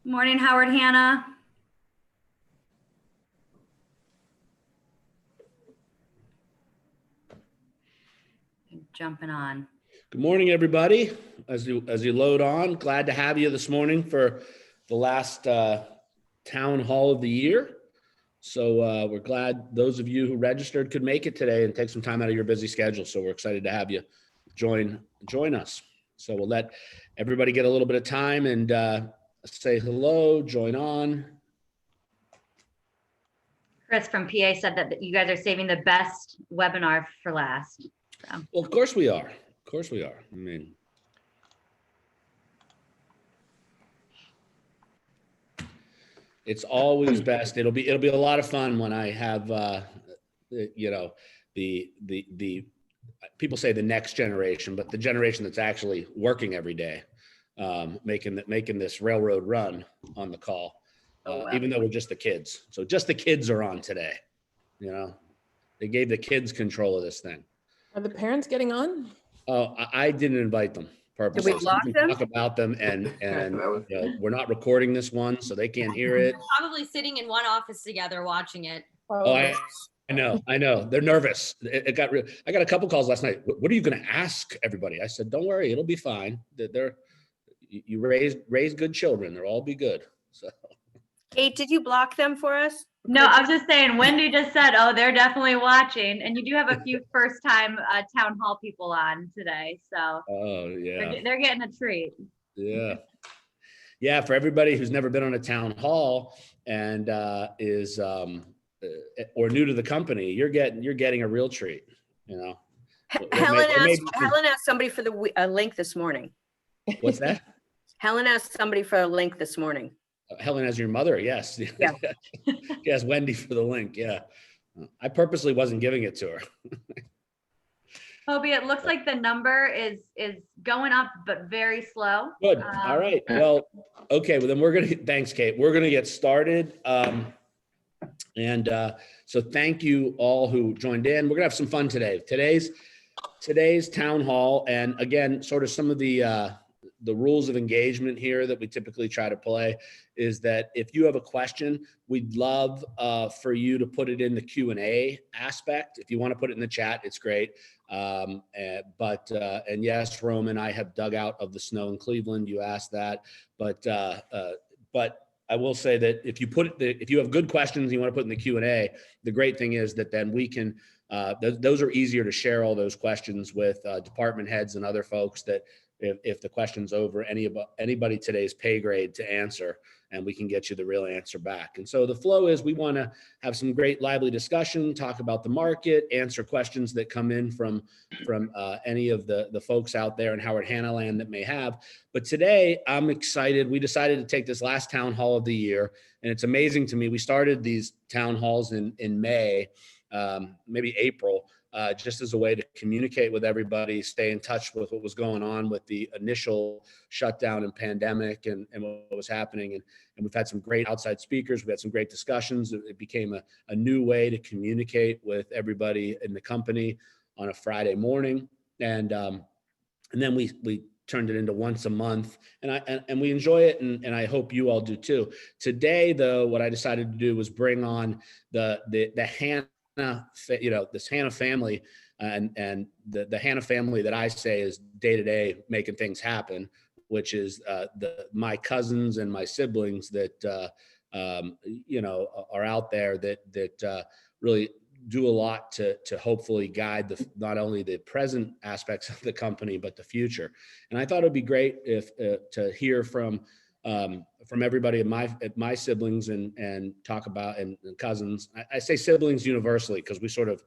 Morning, Howard, Hannah. Jumping on. Good morning, everybody. As you load on, glad to have you this morning for the last town hall of the year. So we're glad those of you who registered could make it today and take some time out of your busy schedule. So we're excited to have you join us. So we'll let everybody get a little bit of time and say hello, join on. Chris from PA said that you guys are saving the best webinar for last. So. Well, of course we are. Of course we are. I mean, it's always best. It'll be a lot of fun when I have the people say the next generation, but the generation that's actually working every day, making this railroad run on the call, even though we're just the kids. So just the kids are on today. You know, they gave the kids control of this thing. Are the parents getting on? Oh, I didn't invite them purposely. Did we block them? Talk about them, and we're not recording this one, so they can't hear it. Probably sitting in one office together watching it. Oh, I know. They're nervous. I got a couple calls last night. What are you going to ask everybody? I said, don't worry, it'll be fine. You raise good children. They'll all be good. So. Kate, did you block them for us? No, I was just saying, Wendy just said, oh, they're definitely watching. And you do have a few first-time town hall people on today. So they're getting a treat. Yeah. Yeah, for everybody who's never been on a town hall and is or new to the company, you're getting a real treat, you know. Helen asked somebody for the link this morning. What's that? Helen asked somebody for a link this morning. Helen as your mother, yes. Yeah. Yes, Wendy for the link, yeah. I purposely wasn't giving it to her. Hoby, it looks like the number is going up, but very slow. Good. All right. Well, okay. Well, then thanks, Kate. We're gonna get started. So thank you all who joined in. We're gonna have some fun today. Today's town hall, and again, sort of some of the rules of engagement here that we typically try to play is that if you have a question, we'd love for you to put it in the Q&A aspect. If you want to put it in the chat, it's great. And yes, Roman, I have dug out of the snow in Cleveland. You asked that, but I will say that if you have good questions and you want to put in the Q&A, the great thing is that then we can, those are easier to share all those questions with department heads and other folks that if the question's over anybody today's pay grade to answer, and we can get you the real answer back. And so the flow is we want to have some great lively discussion, talk about the market, answer questions that come in from any of the folks out there in Howard Hanna land that may have. But today I'm excited. We decided to take this last town hall of the year, and it's amazing to me. We started these town halls in May, maybe April, just as a way to communicate with everybody, stay in touch with what was going on with the initial shutdown and pandemic and what was happening. And we've had some great outside speakers. We had some great discussions. It became a new way to communicate with everybody in the company on a Friday morning. And then we turned it into once a month, and we enjoy it, and I hope you all do too. Today, though, what I decided to do was bring on the Hanna, this Hanna family, and the Hanna family that I say is day to day making things happen, which is my cousins and my siblings that are out there that really do a lot to hopefully guide not only the present aspects of the company but the future. And I thought it'd be great if to hear from everybody at my siblings and talk about and cousins. I say siblings universally because we sort of,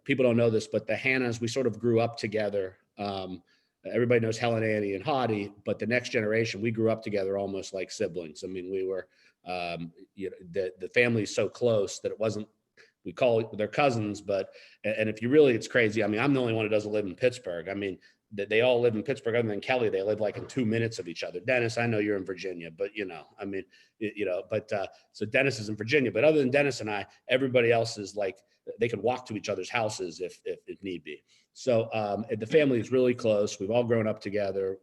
people don't know this, but the Hannas, we sort of grew up together. Everybody knows Helen, Annie, and Hoby, but the next generation, we grew up together almost like siblings. I mean, we were, the family is so close that it wasn't, we call it their cousins, and if you really, it's crazy. I mean, I'm the only one who doesn't live in Pittsburgh. I mean, they all live in Pittsburgh other than Kelly. They live like in 2 minutes of each other. Dennis, I know you're in Virginia, but so Dennis is in Virginia, but other than Dennis and I, everybody else is like, they could walk to each other's houses if need be. So the family is really close. We've all grown up together.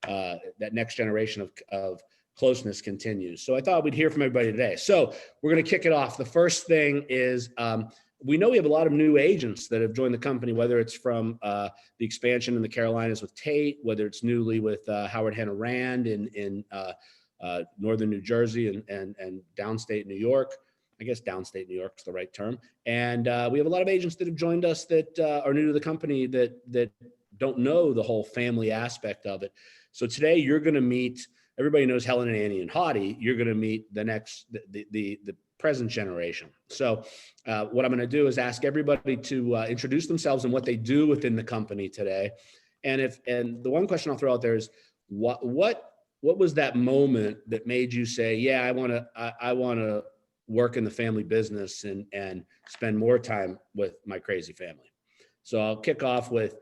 That next generation of closeness continues. So I thought we'd hear from everybody today. So we're going to kick it off. The first thing is, we know we have a lot of new agents that have joined the company, whether it's from the expansion in the Carolinas with Tate, whether it's newly with Howard Hanna Rand in northern New Jersey and downstate New York. I guess downstate New York is the right term. And we have a lot of agents that have joined us that are new to the company that don't know the whole family aspect of it. So today you're going to meet, everybody knows Helen and Annie and Hoby. You're going to meet the next, the present generation. So what I'm going to do is ask everybody to introduce themselves and what they do within the company today. And the one question I'll throw out there is what was that moment that made you say, yeah, I want to work in the family business and spend more time with my crazy family. So I'll kick off with,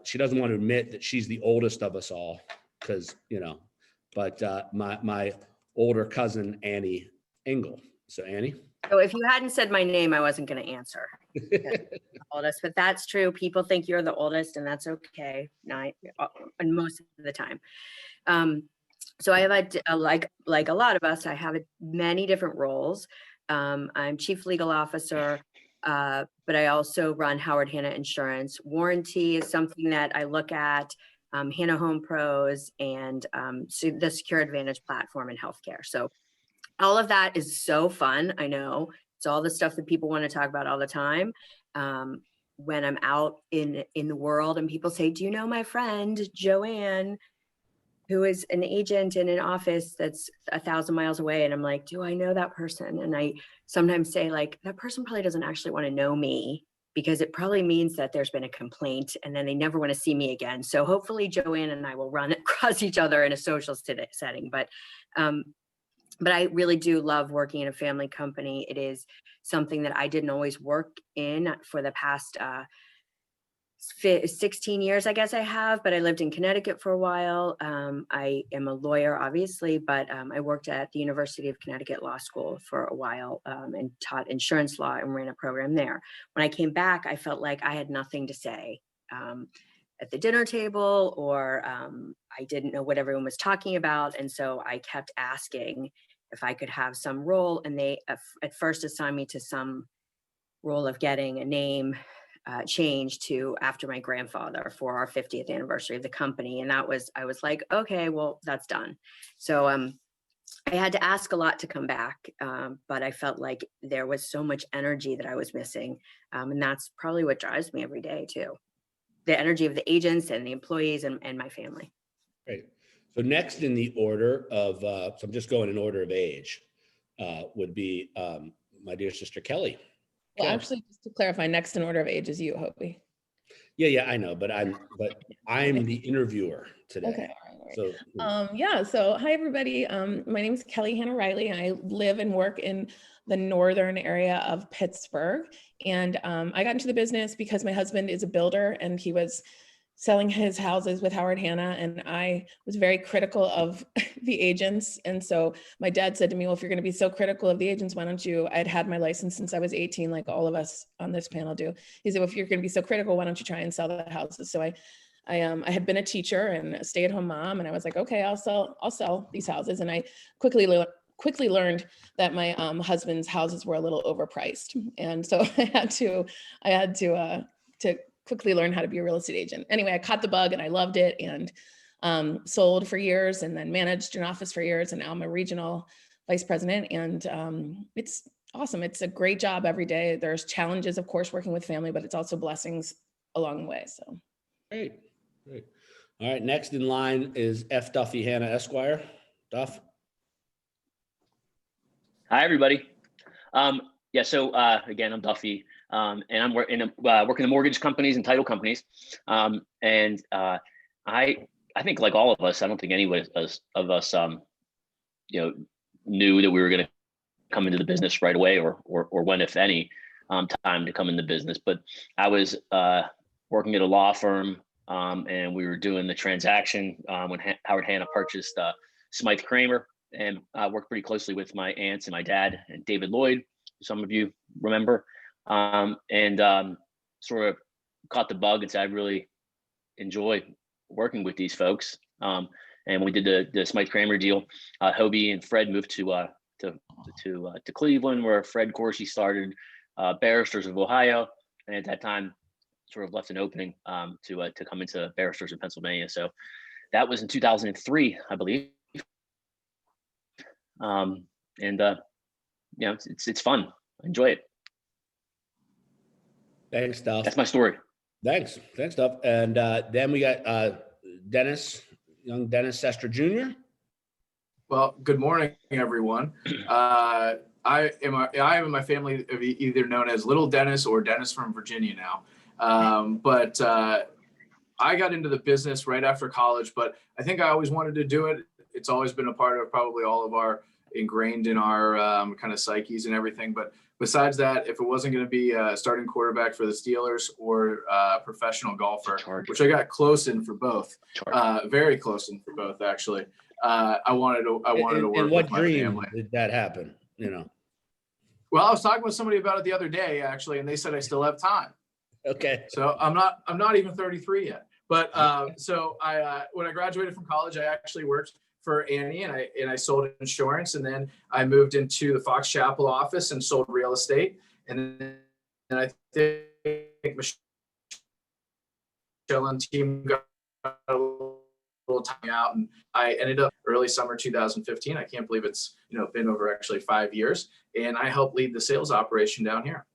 she doesn't want to admit that she's the oldest of us all because, but my older cousin, Annie Engel. So Annie. So if you hadn't said my name, I wasn't going to answer. Oldest, but that's true. People think you're the oldest, and that's okay. And most of the time. So I have like a lot of us, I have many different roles. I'm chief legal officer, but I also run Howard Hanna Insurance. Warranty is something that I look at, Hanna Home Pros, and the Secure Advantage platform in healthcare. So all of that is so fun. I know it's all the stuff that people want to talk about all the time. When I'm out in the world and people say, do you know my friend, Joanne, who is an agent in an office that's 1,000 miles away? And I'm like, do I know that person? And I sometimes say, like, that person probably doesn't actually want to know me, because it probably means that there's been a complaint and then they never want to see me again. So hopefully Joanne and I will run across each other in a social setting. But I really do love working in a family company. It is something that I didn't always work in for the past 16 years, I guess I have, but I lived in Connecticut for a while. I am a lawyer, obviously, but I worked at the University of Connecticut Law School for a while and taught insurance law and ran a program there. When I came back, I felt like I had nothing to say at the dinner table, or I didn't know what everyone was talking about. And so I kept asking if I could have some role. And they at first assigned me to some role of getting a name changed to after my grandfather for our 50th anniversary of the company. And I was like, okay, well, that's done. So I had to ask a lot to come back, but I felt like there was so much energy that I was missing. And that's probably what drives me every day too. The energy of the agents and the employees and my family. Great. So next in the order of, so I'm just going in order of age, would be my dear sister, Kelly. Well, actually, just to clarify, next in order of age is you, Hoby. Yeah, I know, but I'm the interviewer today. Okay. All right. So so hi everybody. My name is Kelly Hanna Riley. I live and work in the northern area of Pittsburgh. And I got into the business because my husband is a builder and he was selling his houses with Howard Hanna, and I was very critical of the agents. And so my dad said to me, well, if you're going to be so critical of the agents, why don't you, I'd had my license since I was 18, like all of us on this panel do. He said, well, if you're going to be so critical, why don't you try and sell the houses? So I had been a teacher and a stay-at-home mom, and I was like, okay, I'll sell these houses. And I quickly learned that my husband's houses were a little overpriced. And so I had to quickly learn how to be a real estate agent. Anyway, I caught the bug and I loved it, and sold for years and then managed an office for years. And now I'm a regional vice president, and it's awesome. It's a great job every day. There's challenges, of course, working with family, but it's also blessings along the way. So great. All right, next in line is F. Duffy Hanna Esquire. Duff. Hi, everybody. So again, I'm Duffy. And I'm working in mortgage companies and title companies. And I think, like all of us, I don't think any of us knew that we were going to come into the business right away, or when, if any, time to come in the business. But I was working at a law firm, and we were doing the transaction when Howard Hanna purchased Smythe Kramer, and I worked pretty closely with my aunts and my dad and David Lloyd, who some of you remember. And sort of caught the bug and said, I really enjoy working with these folks. And when we did the Smythe Kramer deal, Hoby and Fred moved to Cleveland, where Fred Corsi started Barristers of Ohio, and at that time sort of left an opening to come into Barristers of Pennsylvania. So that was in 2003, I believe. It's fun. I enjoy it. Thanks, Duff. That's my story. Thanks, Duff. And then we got Dennis, young Dennis Sestra Jr. Well, good morning, everyone. I am in my family either known as Little Dennis or Dennis from Virginia now. But I got into the business right after college, but I think I always wanted to do it. It's always been a part of probably all of our ingrained in our kind of psyches and everything. But besides that, if it wasn't going to be a starting quarterback for the Steelers or a professional golfer, which I got close in for both, very close in for both, actually. I wanted to work with my family. Did that happen? Well, I was talking with somebody about it the other day, actually, and they said I still have time. Okay. So I'm not even 33 yet. But so when I graduated from college, I actually worked for Annie, and I sold insurance, and then I moved into the Fox Chapel office and sold real estate, and then I think Michelle and team got a little time out, and I ended up early summer 2015. I can't believe it's been over actually 5 years, and I helped lead the sales operation down here.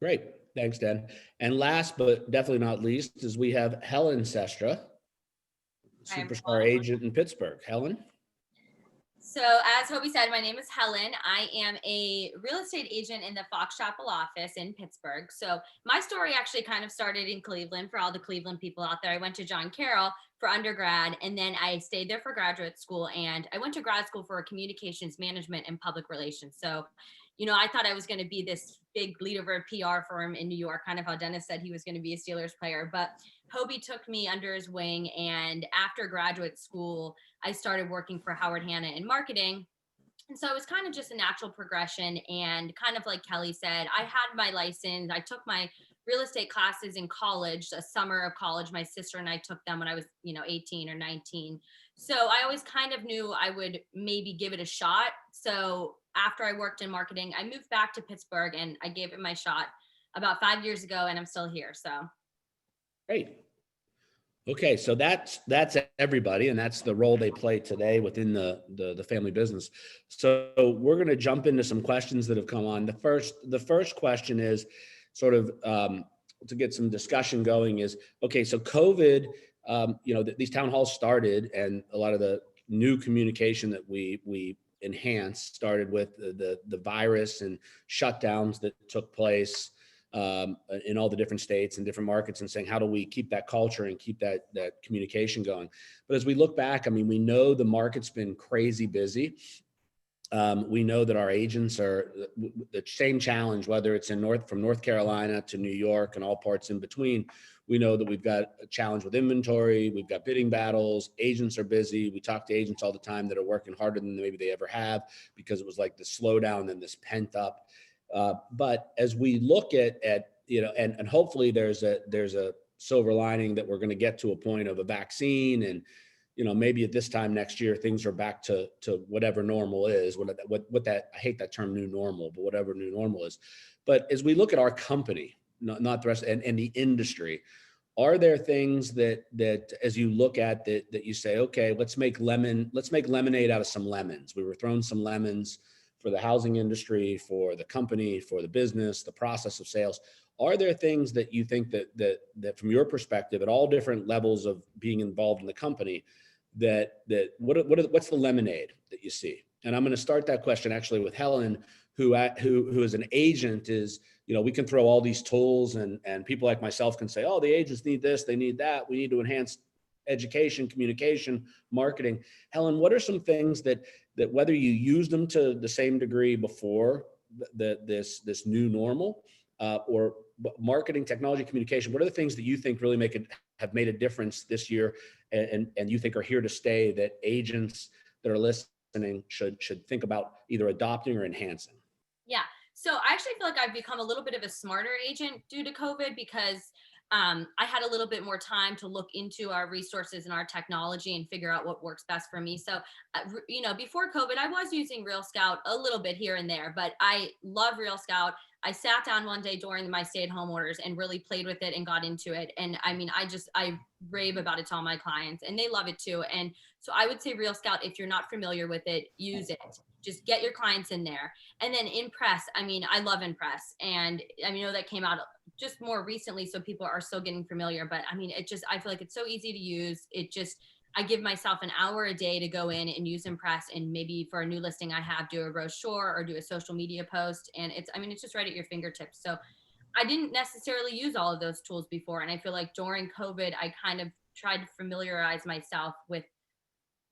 Great. Thanks, Dan. And last but definitely not least is we have Helen Sestra, superstar agent in Pittsburgh. Helen? So as Hoby said, my name is Helen. I am a real estate agent in the Fox Chapel office in Pittsburgh. So my story actually kind of started in Cleveland. For all the Cleveland people out there, I went to John Carroll for undergrad, and then I stayed there for graduate school, and I went to grad school for communications management and public relations. So I thought I was going to be this big leader of a PR firm in New York, kind of how Dennis said he was going to be a Steelers player. But Hoby took me under his wing, and after graduate school, I started working for Howard Hanna in marketing. And so it was kind of just a natural progression. And kind of like Kelly said, I had my license. I took my real estate classes in college, a summer of college. My sister and I took them when I was, 18 or 19. So I always kind of knew I would maybe give it a shot. So after I worked in marketing, I moved back to Pittsburgh, and I gave it my shot about 5 years ago, and I'm still here. So great. Okay, so that's everybody, and that's the role they play today within the family business. So we're going to jump into some questions that have come on. The first question is sort of to get some discussion going is, okay, so COVID, these town halls started, and a lot of the new communication that we enhanced started with the virus and shutdowns that took place in all the different states and different markets, and saying, how do we keep that culture and keep that communication going? But as we look back, we know the market's been crazy busy. We know that our agents are the same challenge, whether it's from North Carolina to New York and all parts in between. We know that we've got a challenge with inventory. We've got bidding battles. Agents are busy. We talk to agents all the time that are working harder than maybe they ever have, because it was like the slowdown and this pent up. But as we look at and hopefully there's a silver lining that we're going to get to a point of a vaccine, and maybe at this time next year things are back to whatever normal is. What that, I hate that term new normal, but whatever new normal is. But as we look at our company, not the rest, and the industry, are there things that as you look at that you say, okay, let's make lemonade out of some lemons. We were throwing some lemons for the housing industry, for the company, for the business, the process of sales. Are there things that you think that from your perspective, at all different levels of being involved in the company, what's the lemonade that you see? And I'm going to start that question actually with Helen, who is an agent. Is we can throw all these tools, and people like myself can say, oh, the agents need this, they need that, we need to enhance education, communication, marketing. Helen, what are some things that whether you use them to the same degree before this new normal, or marketing, technology, communication, what are the things that you think really have made a difference this year, and you think are here to stay, that agents that are listening should think about either adopting or enhancing? Yeah. So I actually feel like I've become a little bit of a smarter agent due to COVID, because I had a little bit more time to look into our resources and our technology and figure out what works best for me. So, before COVID, I was using Real Scout a little bit here and there, but I love Real Scout. I sat down one day during my stay-at-home orders and really played with it and got into it. And I mean, I rave about it to all my clients, and they love it too. And so I would say Real Scout, if you're not familiar with it, use it. Just get your clients in there. And then Impress, I mean, I love Impress. And I know that came out just more recently, so people are still getting familiar. But I mean, I feel like it's so easy to use. I give myself an hour a day to go in and use Impress, and maybe for a new listing I have, do a brochure or do a social media post. And it's just right at your fingertips. So I didn't necessarily use all of those tools before. And I feel like during COVID, I kind of tried to familiarize myself with,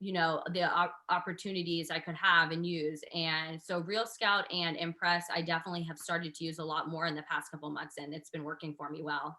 the opportunities I could have and use. And so Real Scout and Impress, I definitely have started to use a lot more in the past couple months, and it's been working for me well.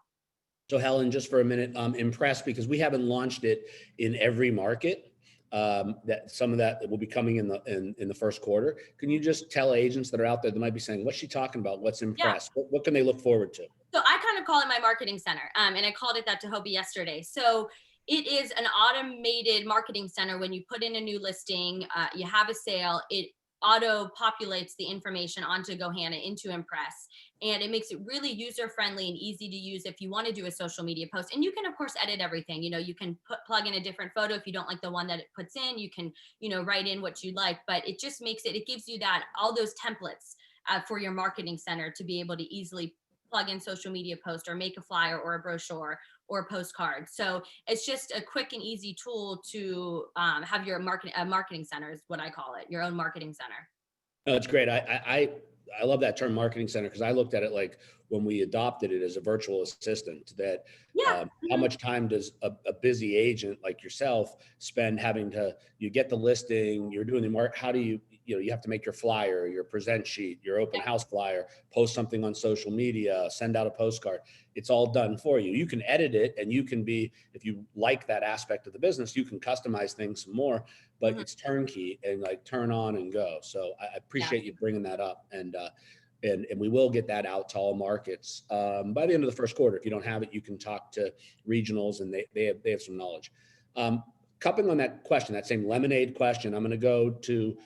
So Helen, just for a minute, Impress, because we haven't launched it in every market. That some of that will be coming in the first quarter. Can you just tell agents that are out there that might be saying, what's she talking about? What's Impress? Yeah. What can they look forward to? So I kind of call it my marketing center. And I called it that to Hoby yesterday. So it is an automated marketing center. When you put in a new listing, you have a sale, it auto populates the information onto Gohanna into Impress. And it makes it really user-friendly and easy to use if you want to do a social media post. And you can, of course, edit everything. You can plug in a different photo. If you don't like the one that it puts in, you can, write in what you like. But it just makes it gives you all those templates for your marketing center to be able to easily plug in social media post or make a flyer or a brochure or a postcard. So it's just a quick and easy tool to have your marketing center is what I call it, your own marketing center. No, it's great. I love that term marketing center, because I looked at it like when we adopted it as a virtual assistant, that how much time does a busy agent like yourself spend you get the listing, you're doing the market, how do you have to make your flyer, your present sheet, your open house flyer, post something on social media, send out a postcard. It's all done for you. You can edit it, and you can if you like that aspect of the business, you can customize things some more, but it's turnkey and like turn on and go. So I appreciate you bringing that up. And we will get that out to all markets by the end of the first quarter. If you don't have it, you can talk to regionals, and they have some knowledge. Cupping on that question, that same lemonade question, I'm going to go to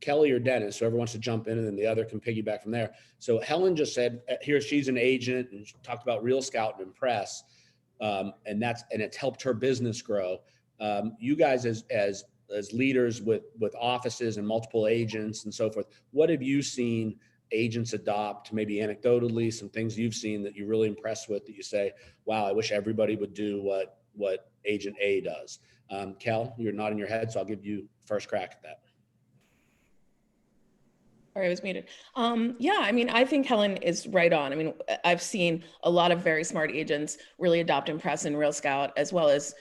Kelly or Dennis, whoever wants to jump in, and then the other can piggyback from there. So Helen just said here she's an agent, and she talked about Real Scout and Impress, and it's helped her business grow. You guys as leaders with offices and multiple agents and so forth, what have you seen agents adopt, maybe anecdotally, some things you've seen that you're really impressed with, that you say, wow, I wish everybody would do what Agent A does? Kel, you're nodding your head, so I'll give you first crack at that. Sorry, I was muted. I think Helen is right on. I've seen a lot of very smart agents really adopt Impress and Real Scout, as well as,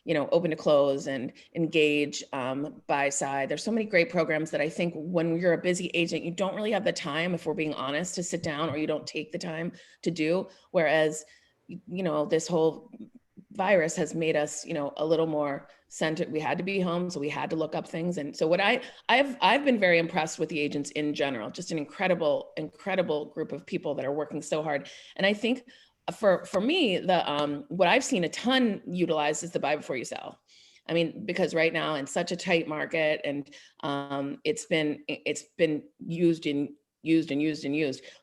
Open to Close and Engage, Buy Side. There's so many great programs that I think when you're a busy agent, you don't really have the time, if we're being honest, to sit down, or you don't take the time to do. Whereas, this whole virus has made us, a little more centered. We had to be home, so we had to look up things. And so I've been very impressed with the agents in general, just an incredible group of people that are working so hard. And I think for me, what I've seen a ton utilized is the buy before you sell. Because right now in such a tight market, and it's been used.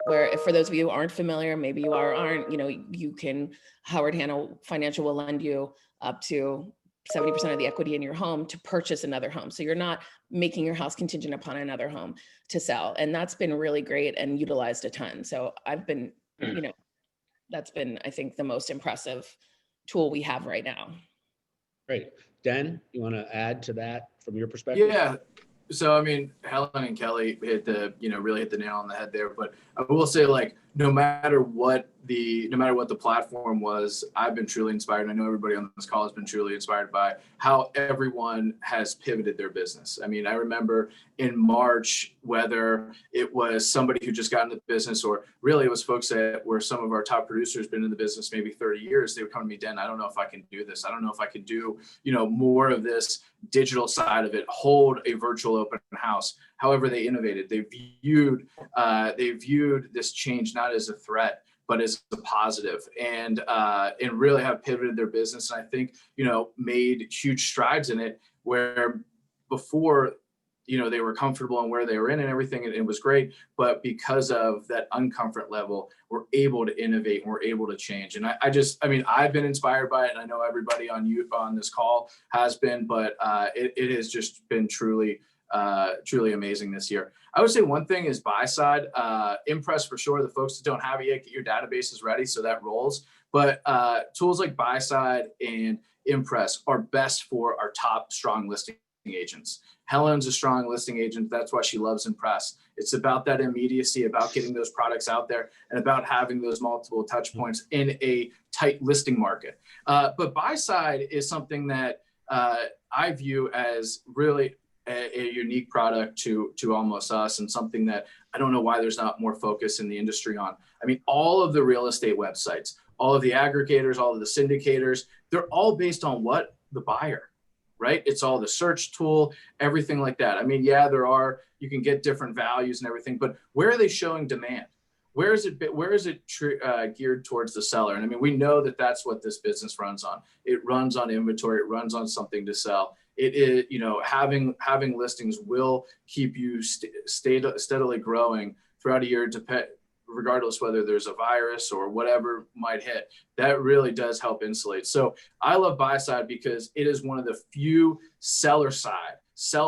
Where, for those of you who aren't familiar, maybe you aren't, you can, Howard Hanna Financial will lend you up to 70% of the equity in your home to purchase another home. So you're not making your house contingent upon another home to sell. And that's been really great and utilized a ton. So I've been, that's been, I think, the most impressive tool we have right now. Great. Den, you want to add to that from your perspective? Yeah. So, Helen and Kelly really hit the nail on the head there. But I will say, no matter what the platform was, I've been truly inspired. And I know everybody on this call has been truly inspired by how everyone has pivoted their business. I remember in March, whether it was somebody who just got into the business, or really it was folks that were some of our top producers, been in the business maybe 30 years, they would come to me, Den, I don't know if I can do this. I don't know if I can do, more of this digital side of it, hold a virtual open house. However, they innovated. They viewed this change not as a threat, but as a positive, and really have pivoted their business. And I think, made huge strides in it, where before, they were comfortable in where they were in and everything, and it was great. But because of that uncomfort level, we're able to innovate and we're able to change. And I've been inspired by it, and I know everybody on this call has been, but it has just been truly amazing this year. I would say one thing is buy side, Impress for sure. The folks that don't have it yet, get your databases ready so that rolls. But tools like buy side and Impress are best for our top strong listing agents. Helen's a strong listing agent. That's why she loves Impress. It's about that immediacy, about getting those products out there, and about having those multiple touch points in a tight listing market. But buy side is something that I view as really a unique product to almost us, and something that I don't know why there's not more focus in the industry on. I mean, all of the real estate websites, all of the aggregators, all of the syndicators, they're all based on what? The buyer, right? It's all the search tool, everything like that. I mean, yeah, you can get different values and everything, but where are they showing demand? Where is it geared towards the seller? And I mean, we know that that's what this business runs on. It runs on inventory. It runs on something to sell. It is, having listings will keep you steadily growing throughout a year, regardless whether there's a virus or whatever might hit. That really does help insulate. So I love buy side because it is one of the few sell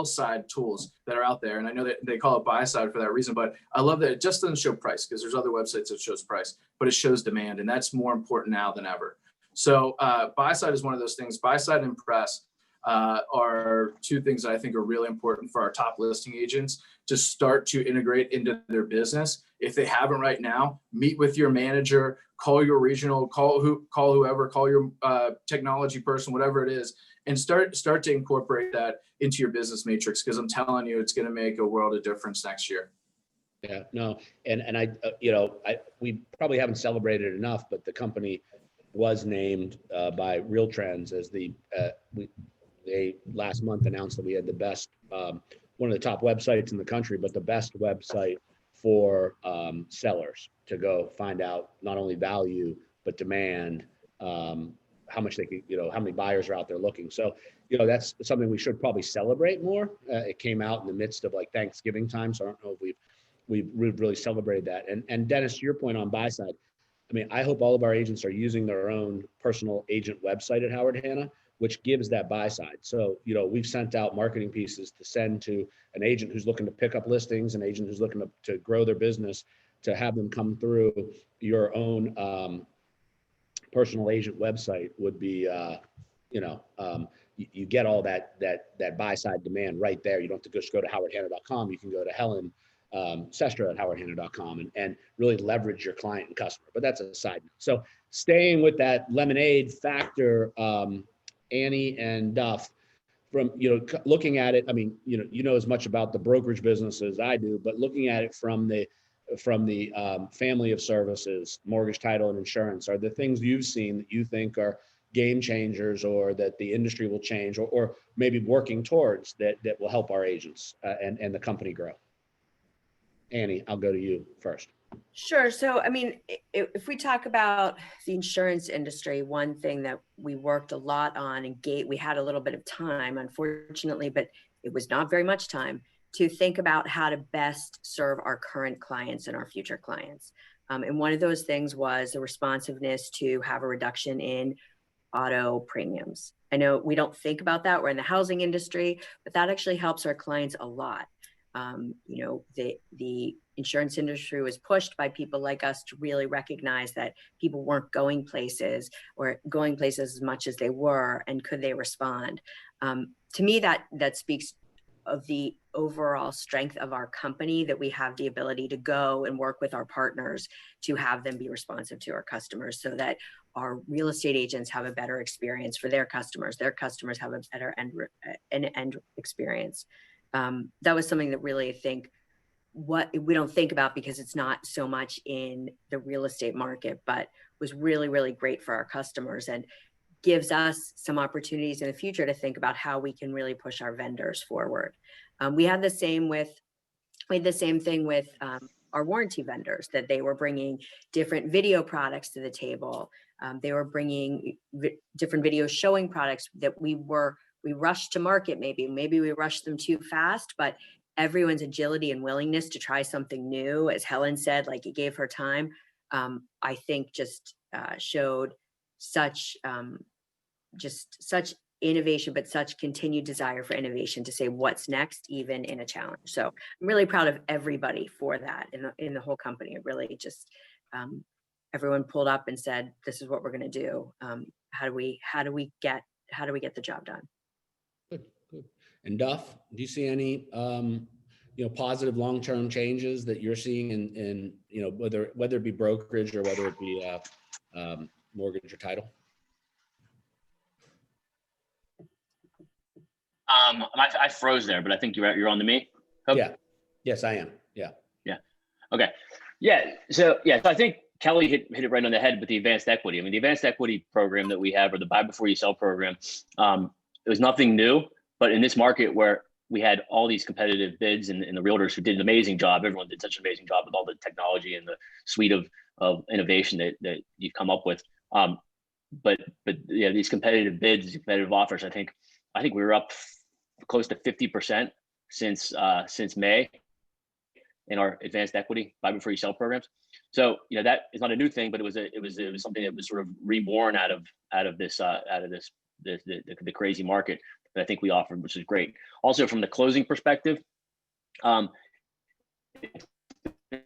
side tools that are out there. And I know that they call it buy side for that reason, but I love that it just doesn't show price, because there's other websites that shows price, but it shows demand. And that's more important now than ever. So buy side is one of those things. Buy side and Impress are two things that I think are really important for our top listing agents to start to integrate into their business. If they haven't right now, meet with your manager, call your regional, call whoever, call your technology person, whatever it is, and start to incorporate that into your business matrix, because I'm telling you, it's going to make a world of difference next year. Yeah, no, and we probably haven't celebrated enough, but the company was named by Real Trends as they last month announced that we had the best, one of the top websites in the country, but the best website for sellers to go find out not only value, but demand, how much they could, how many buyers are out there looking. So, that's something we should probably celebrate more. It came out in the midst of like Thanksgiving time. So I don't know if we've really celebrated that. And Dennis, to your point on buy side, I mean, I hope all of our agents are using their own personal agent website at Howard Hanna, which gives that buy side. So, we've sent out marketing pieces to send to an agent who's looking to pick up listings, an agent who's looking to grow their business, to have them come through your own personal agent website would be, you get all that buy side demand right there. You don't have to just go to howardhanna.com. You can go to Helen Sestra at howardhanna.com and really leverage your client and customer. But that's a side note. So staying with that lemonade factor, Annie and Duff, from looking at it, I mean, as much about the brokerage business as I do, but looking at it from the family of services, mortgage, title, and insurance, are the things you've seen that you think are game changers, or that the industry will change, or maybe working towards that will help our agents and the company grow? Annie, I'll go to you first. Sure. So, I mean, if we talk about the insurance industry, one thing that we worked a lot on, and we had a little bit of time, unfortunately, but it was not very much time, to think about how to best serve our current clients and our future clients. And one of those things was the responsiveness to have a reduction in auto premiums. I know we don't think about that. We're in the housing industry, but that actually helps our clients a lot. The insurance industry was pushed by people like us to really recognize that people weren't going places as much as they were, and could they respond? To me, that speaks of the overall strength of our company, that we have the ability to go and work with our partners to have them be responsive to our customers, so that our real estate agents have a better experience for their customers have a better end experience. That was something that really, I think, what we don't think about, because it's not so much in the real estate market, but was really, really great for our customers, and gives us some opportunities in the future to think about how we can really push our vendors forward. We had the same thing with our warranty vendors, that they were bringing different video products to the table. They were bringing different videos showing products that we rushed to market. Maybe we rushed them too fast, but everyone's agility and willingness to try something new, as Helen said, like it gave her time, I think just showed such innovation, but such continued desire for innovation to say what's next, even in a challenge. So I'm really proud of everybody for that in the whole company. It really just, everyone pulled up and said, this is what we're going to do. How do we get the job done? Good. And Duff, do you see any, positive long-term changes that you're seeing in whether it be brokerage or whether it be mortgage or title? I froze there, but I think you're on to me. Hope? Yeah. Yes, I am. Yeah. Okay. Yeah. So I think Kelly hit it right on the head with the advanced equity. I mean, the advanced equity program that we have, or the buy before you sell program, it was nothing new, but in this market where we had all these competitive bids and the realtors who did an amazing job, everyone did such an amazing job with all the technology and the suite of innovation that you've come up with. But yeah, these competitive bids, these competitive offers, I think we were up close to 50% since May in our advanced equity buy before you sell programs. So that is not a new thing, but it was something that was sort of reborn out of the crazy market that I think we offered, which is great. Also, from the closing perspective, in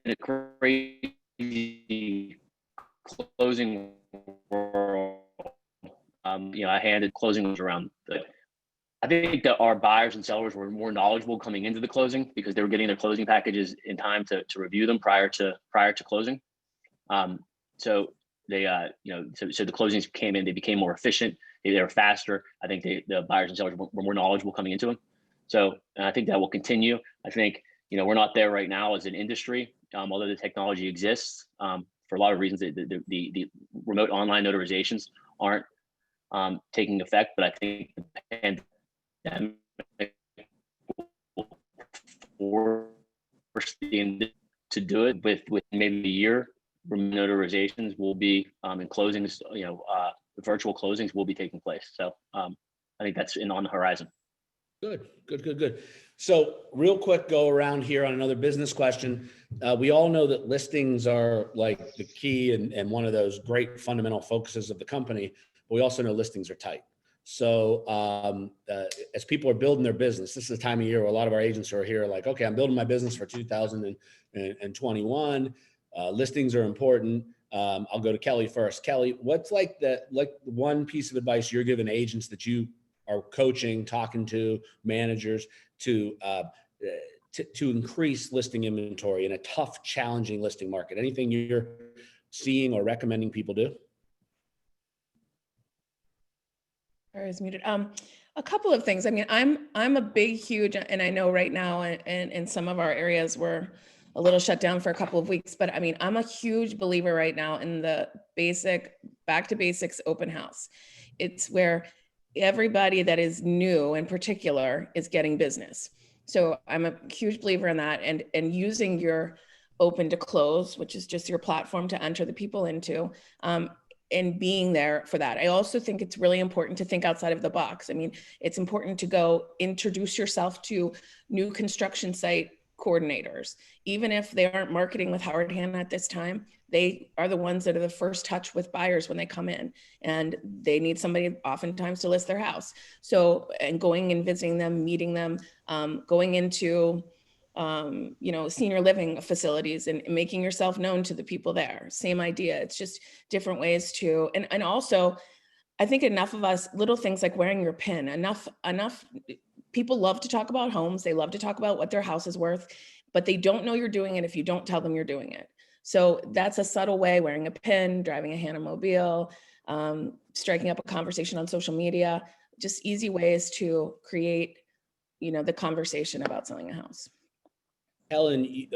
a crazy closing world, I handed closing around. I think that our buyers and sellers were more knowledgeable coming into the closing because they were getting their closing packages in time to review them prior to closing. So they, so the closings came in, they became more efficient, they were faster. I think the buyers and sellers were more knowledgeable coming into them. So I think that will continue. I think, we're not there right now as an industry, although the technology exists for a lot of reasons. The remote online notarizations aren't taking effect, but I think the pandemic will force the industry to do it with maybe a year. Remote notarizations will be in closings, virtual closings will be taking place. So I think that's on the horizon. Good. So real quick, go around here on another business question. We all know that listings are like the key and one of those great fundamental focuses of the company, but we also know listings are tight. So as people are building their business, this is the time of year where a lot of our agents are here like, okay, I'm building my business for 2021. Listings are important. I'll go to Kelly first. Kelly, what's like one piece of advice you're giving agents that you are coaching, talking to managers to increase listing inventory in a tough, challenging listing market? Anything you're seeing or recommending people do? Is muted. A couple of things. I mean, I'm a big, huge, and I know right now in some of our areas we're a little shut down for a couple of weeks, but I mean, I'm a huge believer right now in the back to basics open house. It's where everybody that is new in particular is getting business. So I'm a huge believer in that, and using your open to close, which is just your platform to enter the people into, and being there for that. I also think it's really important to think outside of the box. I mean, it's important to go introduce yourself to new construction site coordinators. Even if they aren't marketing with Howard Hanna at this time, they are the ones that are the first touch with buyers when they come in, and they need somebody oftentimes to list their house. So, and going and visiting them, meeting them, going into senior living facilities and making yourself known to the people there. Same idea. It's just different ways to, and also I think enough of us, little things like wearing your pin, enough people love to talk about homes. They love to talk about what their house is worth, but they don't know you're doing it if you don't tell them you're doing it. So that's a subtle way, wearing a pin, driving a Hanna Mobile, striking up a conversation on social media, just easy ways to create, the conversation about selling a house. Helen,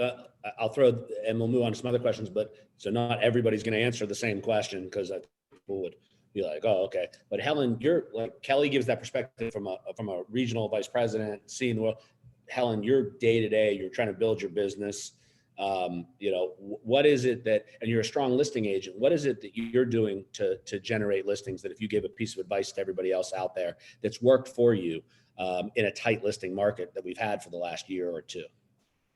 I'll throw, and we'll move on to some other questions, but so not everybody's going to answer the same question because people would be like, oh, okay. But Helen, you're like, Kelly gives that perspective from a regional vice president, seeing the world. Helen, you're day to day, you're trying to build your business. What is it that, and you're a strong listing agent, what is it that you're doing to generate listings that if you gave a piece of advice to everybody else out there that's worked for you in a tight listing market that we've had for the last year or two?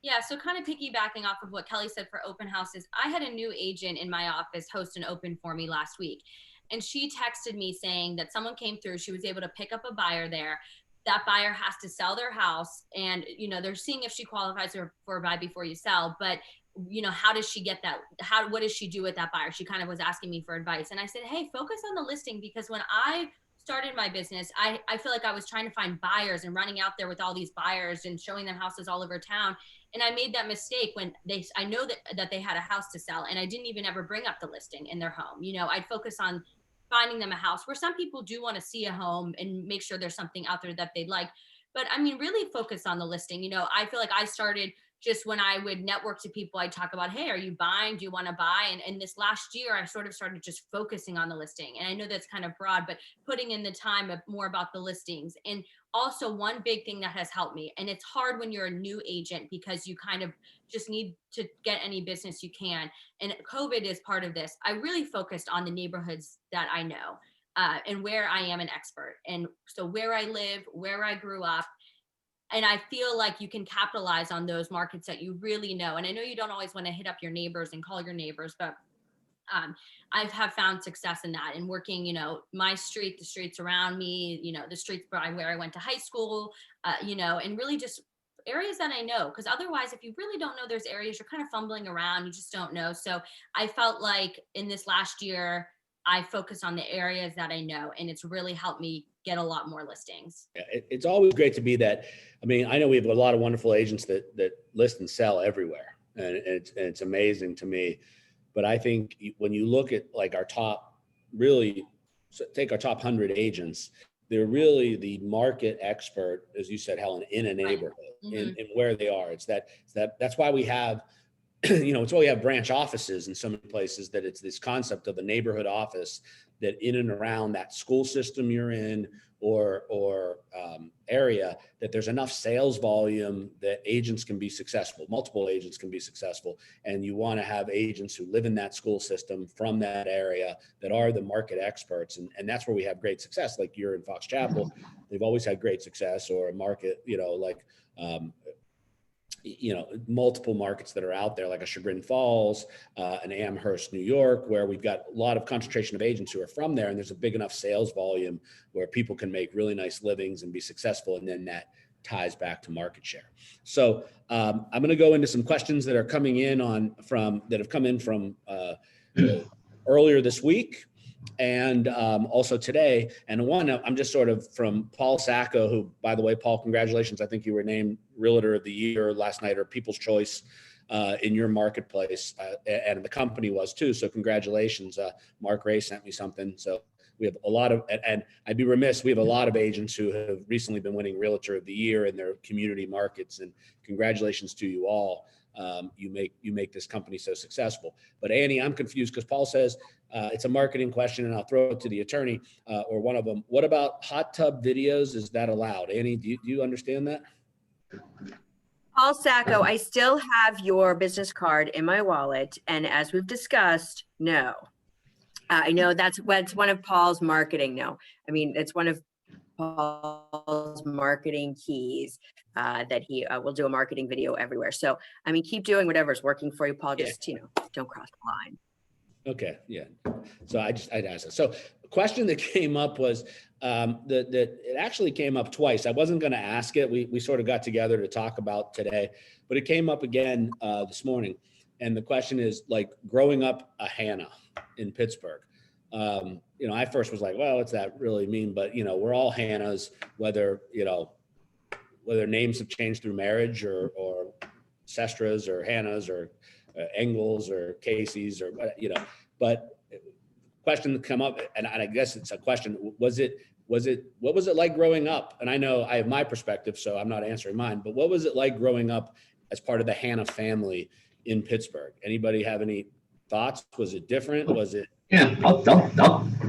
Yeah, so kind of piggybacking off of what Kelly said for open houses, I had a new agent in my office host an open for me last week. And she texted me saying that someone came through, she was able to pick up a buyer there. That buyer has to sell their house, and they're seeing if she qualifies for a buy before you sell. But how does she get that? What does she do with that buyer? She kind of was asking me for advice, and I said, hey, focus on the listing, because when I started my business, I feel like I was trying to find buyers and running out there with all these buyers and showing them houses all over town. And I made that mistake when I know that they had a house to sell, and I didn't even ever bring up the listing in their home. I'd focus on finding them a house, where some people do want to see a home and make sure there's something out there that they'd like. But I mean, really focus on the listing. I feel like I started just when I would network to people, I'd talk about, hey, are you buying? Do you want to buy? And this last year, I sort of started just focusing on the listing. And I know that's kind of broad, but putting in the time of more about the listings. And also one big thing that has helped me, and it's hard when you're a new agent because you kind of just need to get any business you can. And COVID is part of this. I really focused on the neighborhoods that I know and where I am an expert. And so where I live, where I grew up, and I feel like you can capitalize on those markets that you really know. And I know you don't always want to hit up your neighbors and call your neighbors, but I have found success in that, and working, my street, the streets around me, the streets where I went to high school, and really just areas that I know. Because otherwise, if you really don't know those areas, you're kind of fumbling around. You just don't know. So I felt like in this last year, I focused on the areas that I know, and it's really helped me get a lot more listings. Yeah, it's always great to be that. I mean, I know we have a lot of wonderful agents that list and sell everywhere, and it's amazing to me. But I think when you look at like our top, really take our top 100 agents, they're really the market expert, as you said, Helen, in a neighborhood, in where they are. That's why we have, it's why we have branch offices in so many places, that it's this concept of a neighborhood office that in and around that school system you're in or area, that there's enough sales volume that agents can be successful, multiple agents can be successful. And you want to have agents who live in that school system from that area that are the market experts. And that's where we have great success. Like you're in Fox Chapel, they've always had great success, or a market, multiple markets that are out there, like a Chagrin Falls, an Amherst, New York, where we've got a lot of concentration of agents who are from there, and there's a big enough sales volume where people can make really nice livings and be successful, and then that ties back to market share. So I'm going to go into some questions that are coming in that have come in from earlier this week, and also today. And one, I'm just sort of from Paul Sacco, who, by the way, Paul, congratulations. I think you were named Realtor of the Year last night, or People's Choice in your marketplace, and the company was too. So congratulations. Mark Ray sent me something. So we have a lot of, and I'd be remiss, we have a lot of agents who have recently been winning Realtor of the Year in their community markets, and congratulations to you all. You make this company so successful. But Annie, I'm confused because Paul says it's a marketing question, and I'll throw it to the attorney or one of them. What about hot tub videos? Is that allowed? Annie, do you understand that? Paul Sacco, I still have your business card in my wallet, and as we've discussed, no. I know that's one of Paul's marketing. No, I mean, it's one of Paul's marketing keys that he will do a marketing video everywhere. So, I mean, keep doing whatever's working for you, Paul. Just, don't cross the line. Okay. Yeah. So I'd ask that. So the question that came up was that it actually came up twice. I wasn't going to ask it. We sort of got together to talk about today, but it came up again this morning. And the question is, like, growing up a Hannah in Pittsburgh. I first was like, well, what's that really mean? But, we're all Hannahs, whether names have changed through marriage or Sestras or Hannahs or Engels or Casey's or, but question that come up, and I guess it's a question, what was it like growing up? And I know I have my perspective, so I'm not answering mine, but what was it like growing up as part of the Hannah family in Pittsburgh? Anybody have any thoughts? Was it different? Was it? Yeah, I'll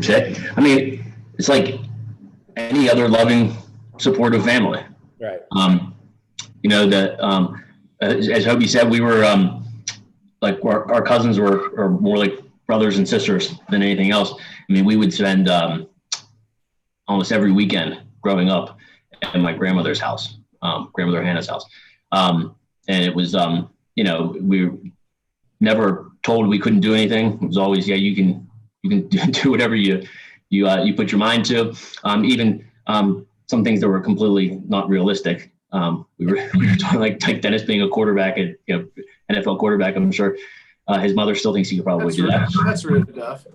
say. I mean, it's like any other loving, supportive family. Right. As Hoby said, we were like our cousins are more like brothers and sisters than anything else. I mean, we would spend almost every weekend growing up at my grandmother's house, grandmother Hannah's house. And it was, we were never told we couldn't do anything. It was always, yeah, you can do whatever you put your mind to. Even some things that were completely not realistic. We were talking like Dennis being a quarterback at NFL quarterback. I'm sure his mother still thinks he could probably do that. That's really tough.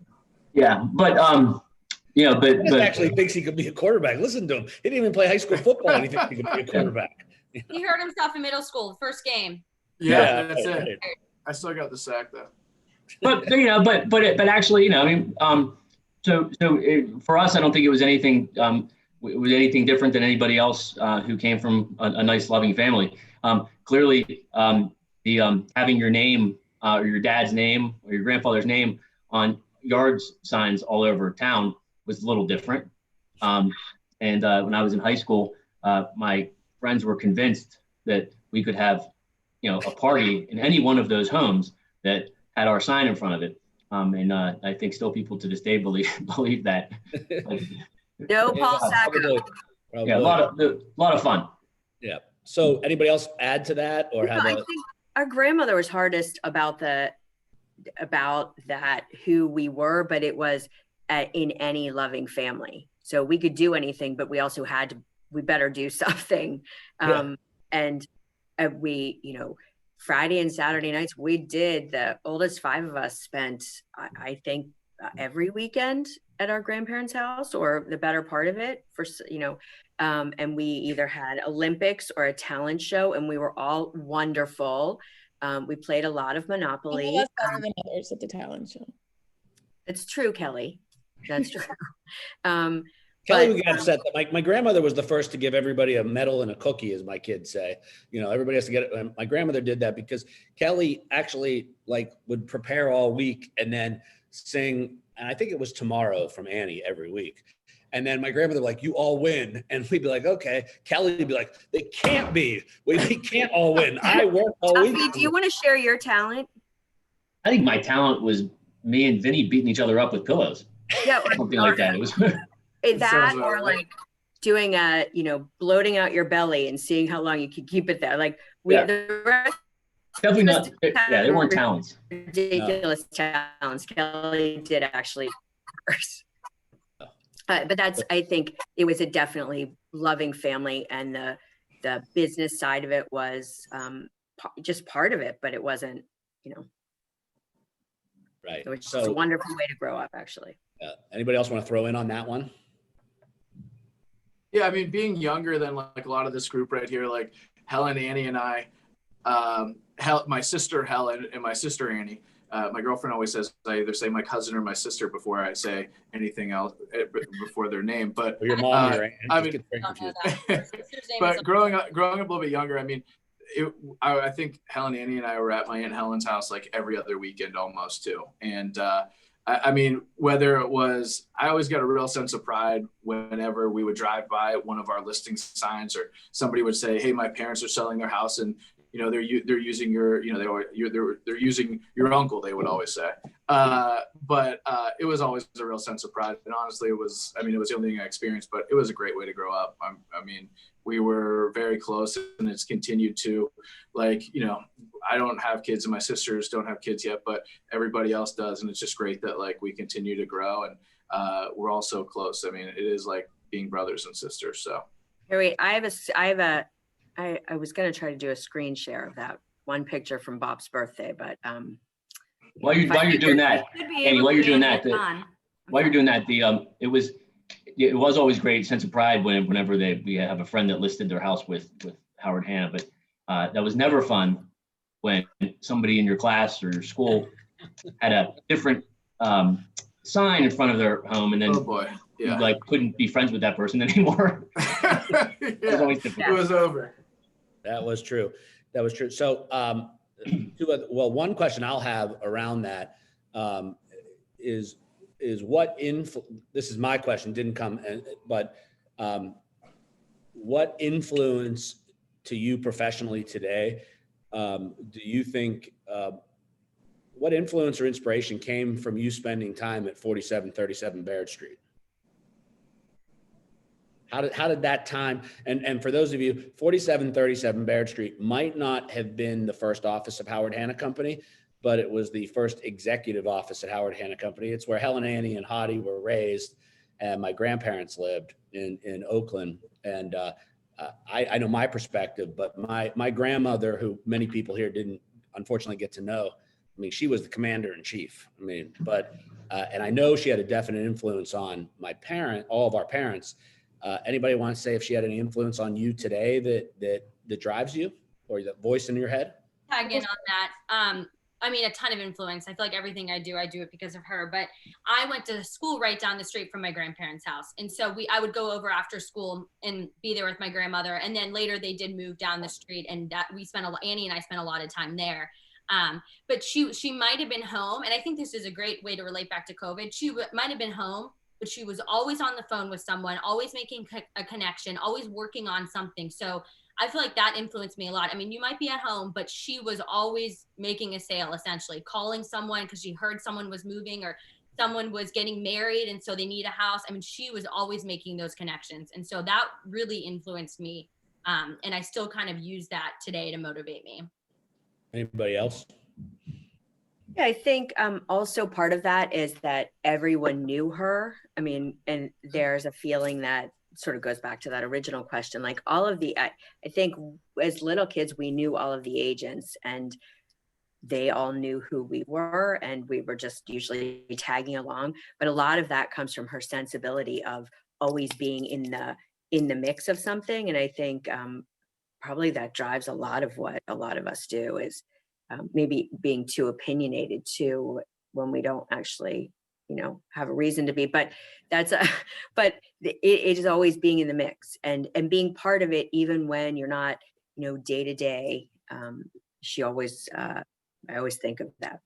Yeah, but but actually thinks he could be a quarterback. Listen to him. He didn't even play high school football, and he thinks he could be a quarterback. He hurt himself in middle school, the first game. Yeah, that's it. I still got the sack though. But actually, for us, I don't think it was anything different than anybody else who came from a nice, loving family. Clearly, the having your name or your dad's name or your grandfather's name on yard signs all over town was a little different. And when I was in high school, my friends were convinced that we could have, a party in any one of those homes that had our sign in front of it. And I think still people to this day believe that. No, Paul Sacco. Yeah, a lot of fun. Yeah. So anybody else add to that or have I think our grandmother was hardest about that, who we were, but it was in any loving family. So we could do anything, but we also we better do something. And we, Friday and Saturday nights, the oldest 5 of us spent, I think, every weekend at our grandparents' house or the better part of it and we either had Olympics or a talent show, and we were all wonderful. We played a lot of Monopoly. That's better than others at the talent show. It's true, Kelly. That's true. Kelly would get upset that my grandmother was the first to give everybody a medal and a cookie, as my kids say. Everybody has to get it. My grandmother did that because Kelly actually would prepare all week and then sing, and I think it was Tomorrow from Annie every week. And then my grandmother would you all win. And we'd be like, okay. Kelly would be like, they can't be. We can't all win. I work all week. Do you want to share your talent? I think my talent was me and Vinny beating each other up with pillows. Yeah. Something like that. It was that or doing bloating out your belly and seeing how long you can keep it there. The rest definitely not. Yeah, they weren't talents. Ridiculous talents. Kelly did actually first. But I think it was a definitely loving family, and the business side of it was just part of it, but it wasn't, Right. It was just a wonderful way to grow up, actually. Anybody else want to throw in on that one? Yeah, I mean, being younger than a lot of this group right here, like Helen, Annie, and I, my sister Helen and my sister Annie. My girlfriend always says I either say my cousin or my sister before I say anything else before their name. But or your mom, your aunt. I mean, but growing up a little bit younger, I mean, I think Helen, Annie, and I were at my Aunt Helen's house every other weekend almost too. And I mean, whether it was, I always got a real sense of pride whenever we would drive by one of our listing signs, or somebody would say, "Hey, my parents are selling their house, and they're using your, they're using your uncle," they would always say. But it was always a real sense of pride. And honestly, it was the only thing I experienced, but it was a great way to grow up. I mean, we were very close, and it's continued to, I don't have kids and my sisters don't have kids yet, but everybody else does. And it's just great that we continue to grow, and we're all so close. I mean, it is like being brothers and sisters. So. Here, wait, I was going to try to do a screen share of that one picture from Bob's birthday, but while you're doing that, Annie, it was always great sense of pride whenever we have a friend that listed their house with Howard Hanna, but that was never fun when somebody in your class or your school had a different sign in front of their home, and then you couldn't be friends with that person anymore. It was always difficult. It was over. That was true. So, one question I'll have around that is what this is my question, didn't come, but what influence to you professionally today do you think what influence or inspiration came from you spending time at 4737 Baird Street? How did that time, and for those of you, 4737 Baird Street might not have been the first office of Howard Hanna Company, but it was the first executive office at Howard Hanna Company. It's where Helen, Annie, and Hoby were raised, and my grandparents lived in Oakland. And I know my perspective, but my grandmother, who many people here didn't unfortunately get to know, I mean, she was the commander in chief. I mean, but and I know she had a definite influence on all of our parents. Anybody want to say if she had any influence on you today that drives you, or that voice in your head? Tag in on that. I mean, a ton of influence. I feel like everything I do it because of her. But I went to school right down the street from my grandparents' house, and so I would go over after school and be there with my grandmother. And then later they did move down the street, and that Annie and I spent a lot of time there. But she might have been home, and I think this is a great way to relate back to COVID. She might have been home, but she was always on the phone with someone, always making a connection, always working on something. So I feel like that influenced me a lot. I mean, you might be at home, but she was always making a sale, essentially calling someone because she heard someone was moving or someone was getting married, and so they need a house. I mean, she was always making those connections. And so that really influenced me. And I still kind of use that today to motivate me. Anybody else? Yeah, I think also part of that is that everyone knew her. I mean, and there's a feeling that sort of goes back to that original question. Like all of I think as little kids, we knew all of the agents, and they all knew who we were, and we were just usually tagging along. But a lot of that comes from her sensibility of always being in the mix of something. And I think probably that drives a lot of what a lot of us do is maybe being too opinionated too when we don't actually, have a reason to be. But but it is always being in the mix and being part of it, even when you're not, day to day. She always, I always think of that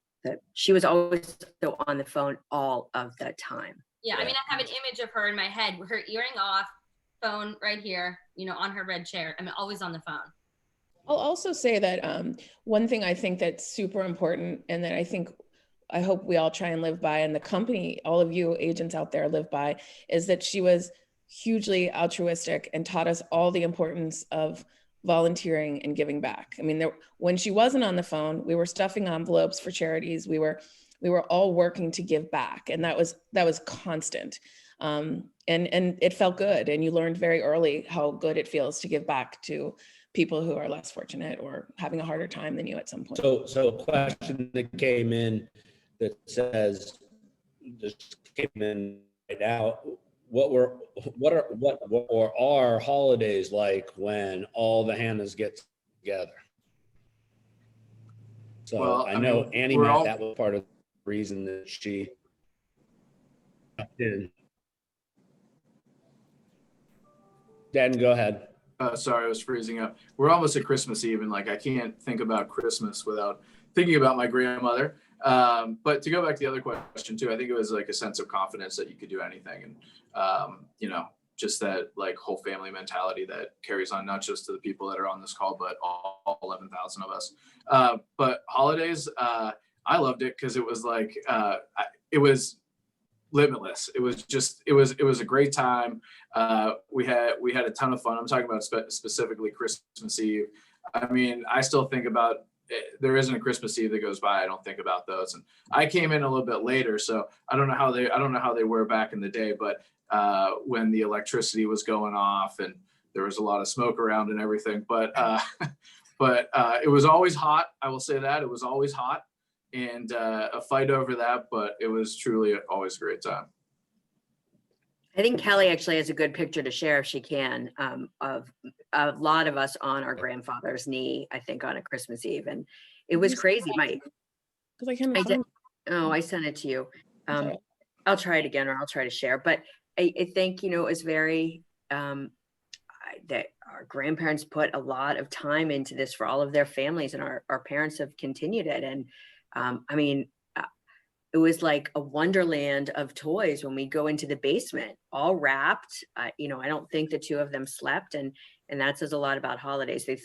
she was always so on the phone all of the time. Yeah, I mean, I have an image of her in my head with her earring off, phone right here, on her red chair. I mean, always on the phone. I'll also say that one thing I think that's super important, and that I hope we all try and live by, and the company, all of you agents out there live by, is that she was hugely altruistic and taught us all the importance of volunteering and giving back. I mean, when she wasn't on the phone, we were stuffing envelopes for charities. We were all working to give back, and that was constant. And it felt good, and you learned very early how good it feels to give back to people who are less fortunate or having a harder time than you at some point. So a question that came in that says, just came in right now, what are holidays like when all the Hannas get together? So well, I know Annie meant that was part of the reason that she did. Dan, go ahead. Sorry, I was freezing up. We're almost at Christmas Eve, and I can't think about Christmas without thinking about my grandmother. But to go back to the other question too, I think it was a sense of confidence that you could do anything, and just that whole family mentality that carries on not just to the people that are on this call, but all 11,000 of us. But holidays, I loved it because it was it was limitless. It was a great time. We had a ton of fun. I'm talking about specifically Christmas Eve. I mean, I still think about it. There isn't a Christmas Eve that goes by I don't think about those. And I came in a little bit later, so I don't know how they were back in the day, but when the electricity was going off and there was a lot of smoke around and everything, but it was always hot. I will say that it was always hot. And a fight over that, but it was truly always a great time. I think Kelly actually has a good picture to share if she can, of a lot of us on our grandfather's knee, I think on a Christmas Eve. And it was crazy, Mike. I sent it to you. I'll try it again, or I'll try to share. But I think, it was very, that our grandparents put a lot of time into this for all of their families, and our parents have continued it. And I mean, it was like a wonderland of toys when we go into the basement, all wrapped. I don't think the two of them slept, and that says a lot about holidays. They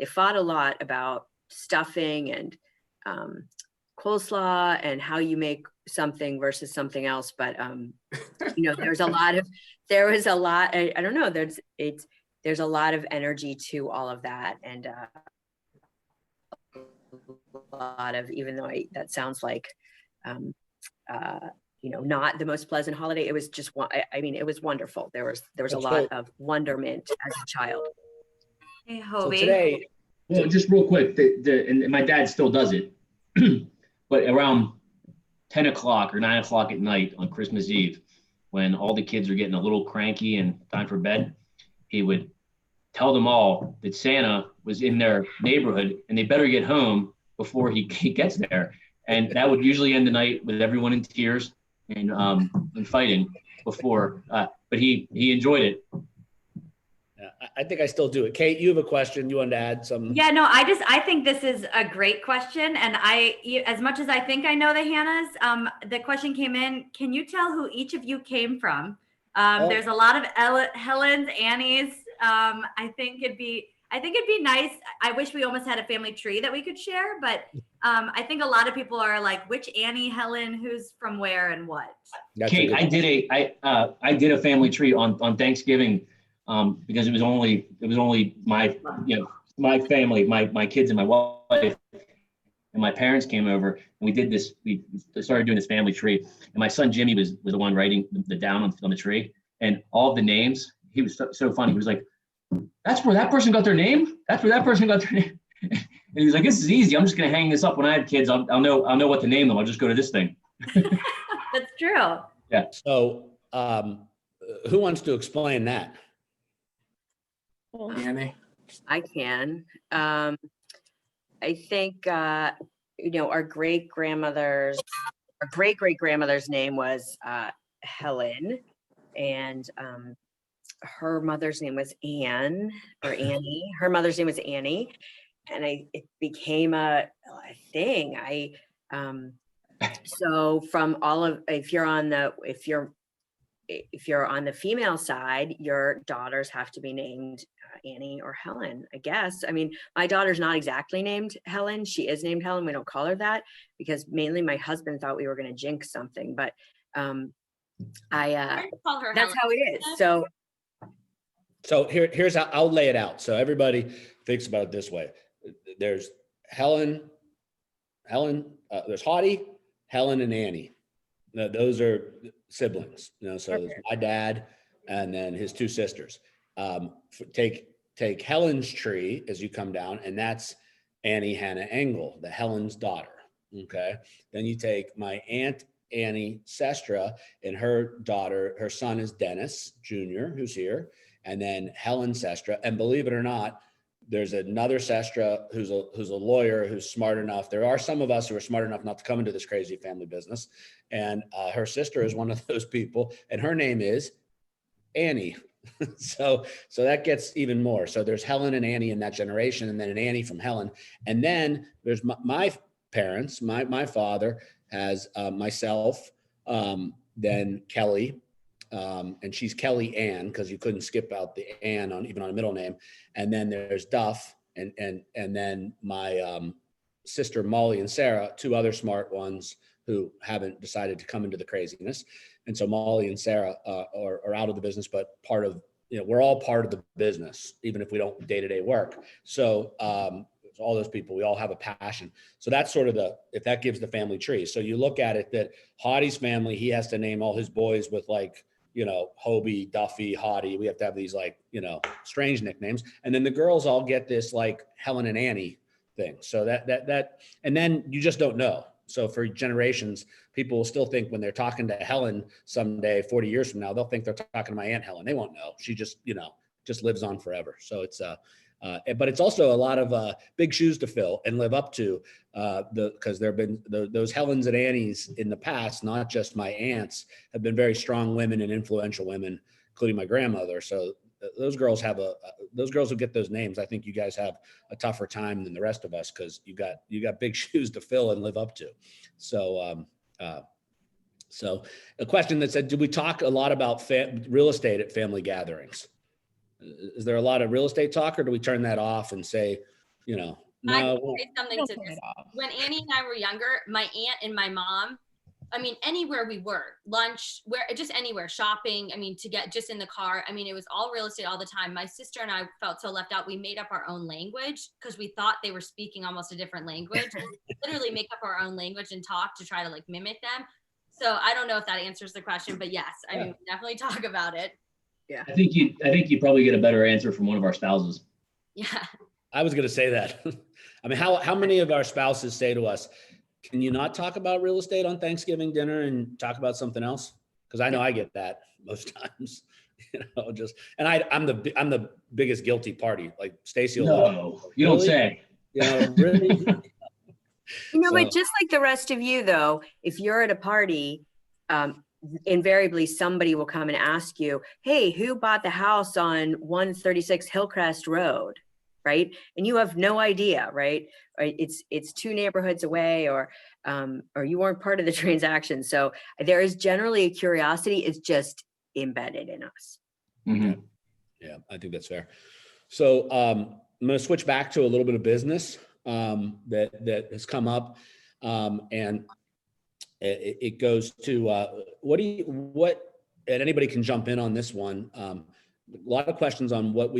fought a lot about stuffing and coleslaw and how you make something versus something else. But you know, there was a lot, I don't know, there's a lot of energy to all of that. And a lot of, even though that sounds like you know, not the most pleasant holiday, it was just I mean, it was wonderful. There was a lot of wonderment as a child. Hey, So Hoby. today, Well, just real quick, and my dad still does it, but around 10 o'clock or 9 o'clock at night on Christmas Eve, when all the kids are getting a little cranky and time for bed, he would tell them all that Santa was in their neighborhood and they better get home before he gets there. And that would usually end the night with everyone in tears and fighting before, but he enjoyed it. yeah, I think I still do it. Kate, you have a question. You wanted to add something? Yeah, no, I think this is a great question. And as much as I think I know the Hannahs, the question came in, can you tell who each of you came from? There's a lot of Helens, Annies. I think it'd be nice. I wish we almost had a family tree that we could share, but I think a lot of people are like, which Annie, Helen, who's from where and what? Kate, I did a family tree on Thanksgiving because it was only my, you know, my family, my kids and my wife, and my parents came over and we did this. We started doing this family tree, and my son Jimmy was the one writing the down on the tree, and all of the names. He was so funny. He was like, "That's where that person got their name. That's where that person got their name." And he was like, "This is easy. I'm just gonna hang this up when I have kids. I'll know what to name them. I'll just go to this thing." That's true. Yeah. So, who wants to explain that? Annie? I can. I think, you know, our great great grandmother's name was Helen, and her mother's name was Anne or Annie. Her mother's name was Annie, and it became a thing. So from all of, if you're on the female side, your daughters have to be named Annie or Helen, I guess. I mean, my daughter's not exactly named Helen. She is named Helen. We don't call her that because mainly my husband thought we were going to jinx something, but call her that's Helen. how it is. So here's how I'll lay it out. So everybody thinks about it this way. There's Helen, there's Hoby, Helen, and Annie. Now, those are siblings, you know, so there's my dad and then his two sisters. Take Helen's tree as you come down, and that's Annie Hannah Engel, the Helen's daughter. Okay. Then you take my Aunt Annie Sestra and her daughter, her son is Dennis Jr., who's here, and then Helen Sestra. And believe it or not, there's another Sestra who's a lawyer who's smart enough. There are some of us who are smart enough not to come into this crazy family business. And her sister is one of those people, and her name is Annie. So that gets even more. So there's Helen and Annie in that generation, and then an Annie from Helen. And then there's my parents. My father has myself, then Kelly, and she's Kelly Ann because you couldn't skip out the Ann even on a middle name. And then there's Duff, and then my sister Molly and Sarah, two other smart ones who haven't decided to come into the craziness. And so Molly and Sarah are out of the business, but part of, you know, we're all part of the business, even if we don't day-to-day work. So all those people, we all have a passion. So that's sort of if that gives the family tree. So you look at it that Hody's family, he has to name all his boys with like, you know, Hoby, Duffy, Hoby. We have to have these like, you know, strange nicknames. And then the girls all get this like Helen and Annie thing. So that, and then you just don't know. So for generations, people will still think when they're talking to Helen someday, 40 years from now, they'll think they're talking to my Aunt Helen. They won't know. She just, you know, just lives on forever. So it's, but it's also a lot of big shoes to fill and live up to because there have been those Helens and Annies in the past, not just my aunts, have been very strong women and influential women, including my grandmother. So those girls those girls who get those names. I think you guys have a tougher time than the rest of us because you got big shoes to fill and live up to. So, so a question that said, do we talk a lot about real estate at family gatherings? Is there a lot of real estate talk, or do we turn that off and say, you know, I No, can say something Don't to turn this. it off. When Annie and I were younger, my aunt and my mom, I mean, anywhere we were, lunch, where just anywhere, shopping, I mean, to get just in the car. I mean, it was all real estate all the time. My sister and I felt so left out. We made up our own language because we thought they were speaking almost a different language. Literally make up our own language and talk to try to like mimic them. So I don't know if that answers the question, but yes, I mean, we definitely talk about it. I think you probably get a better answer from one of our spouses. Yeah. I was going to say that. I mean, how many of our spouses say to us, can you not talk about real estate on Thanksgiving dinner and talk about something else? Because I know I get that most times, and I'm the biggest guilty party. Like Stacy will look, No, you don't Really? say. Really? But just like the rest of you, though, if you're at a party, invariably somebody will come and ask you, hey, who bought the house on 136 Hillcrest Road? Right. And you have no idea, right? It's two neighborhoods away, or you weren't part of the transaction. So there is generally a curiosity is just embedded in us. Mm-hmm. Yeah, I think that's fair. So I'm going to switch back to a little bit of business that has come up, and it goes to and anybody can jump in on this one. A lot of questions on what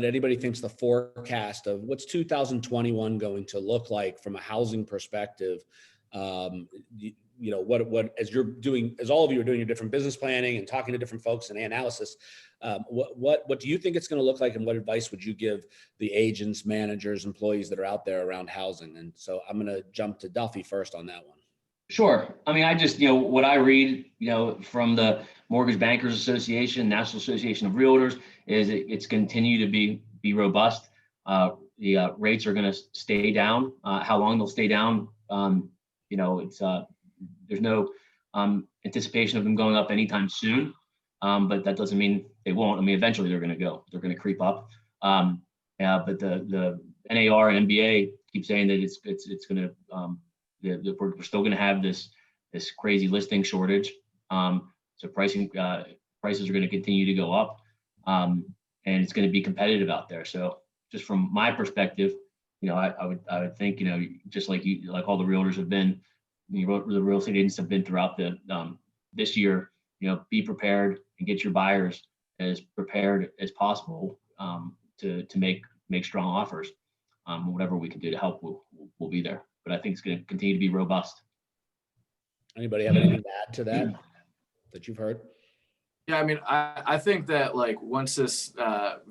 anybody thinks the forecast of what's 2021 going to look like from a housing perspective. What as all of you are doing your different business planning and talking to different folks and analysis, what do you think it's going to look like, and what advice would you give the agents, managers, employees that are out there around housing? And so I'm going to jump to Duffy first on that one. Sure. I mean, I just, what I read, from the Mortgage Bankers Association, National Association of Realtors, is it's continue to be robust. The rates are going to stay down. How long they'll stay down, it's there's no anticipation of them going up anytime soon. But that doesn't mean they won't. I mean, eventually they're going to creep up. But the NAR and MBA keep saying that it's going to we're still going to have this crazy listing shortage. So prices are going to continue to go up, and it's going to be competitive out there. So just from my perspective, I would think, just like all the realtors have been, the real estate agents have been throughout this year, be prepared and get your buyers as prepared as possible to make strong offers. Whatever we can do to help, we'll be there. But I think it's going to continue to be robust. Anybody have anything to add to that you've heard? Yeah, I mean, I think that like once this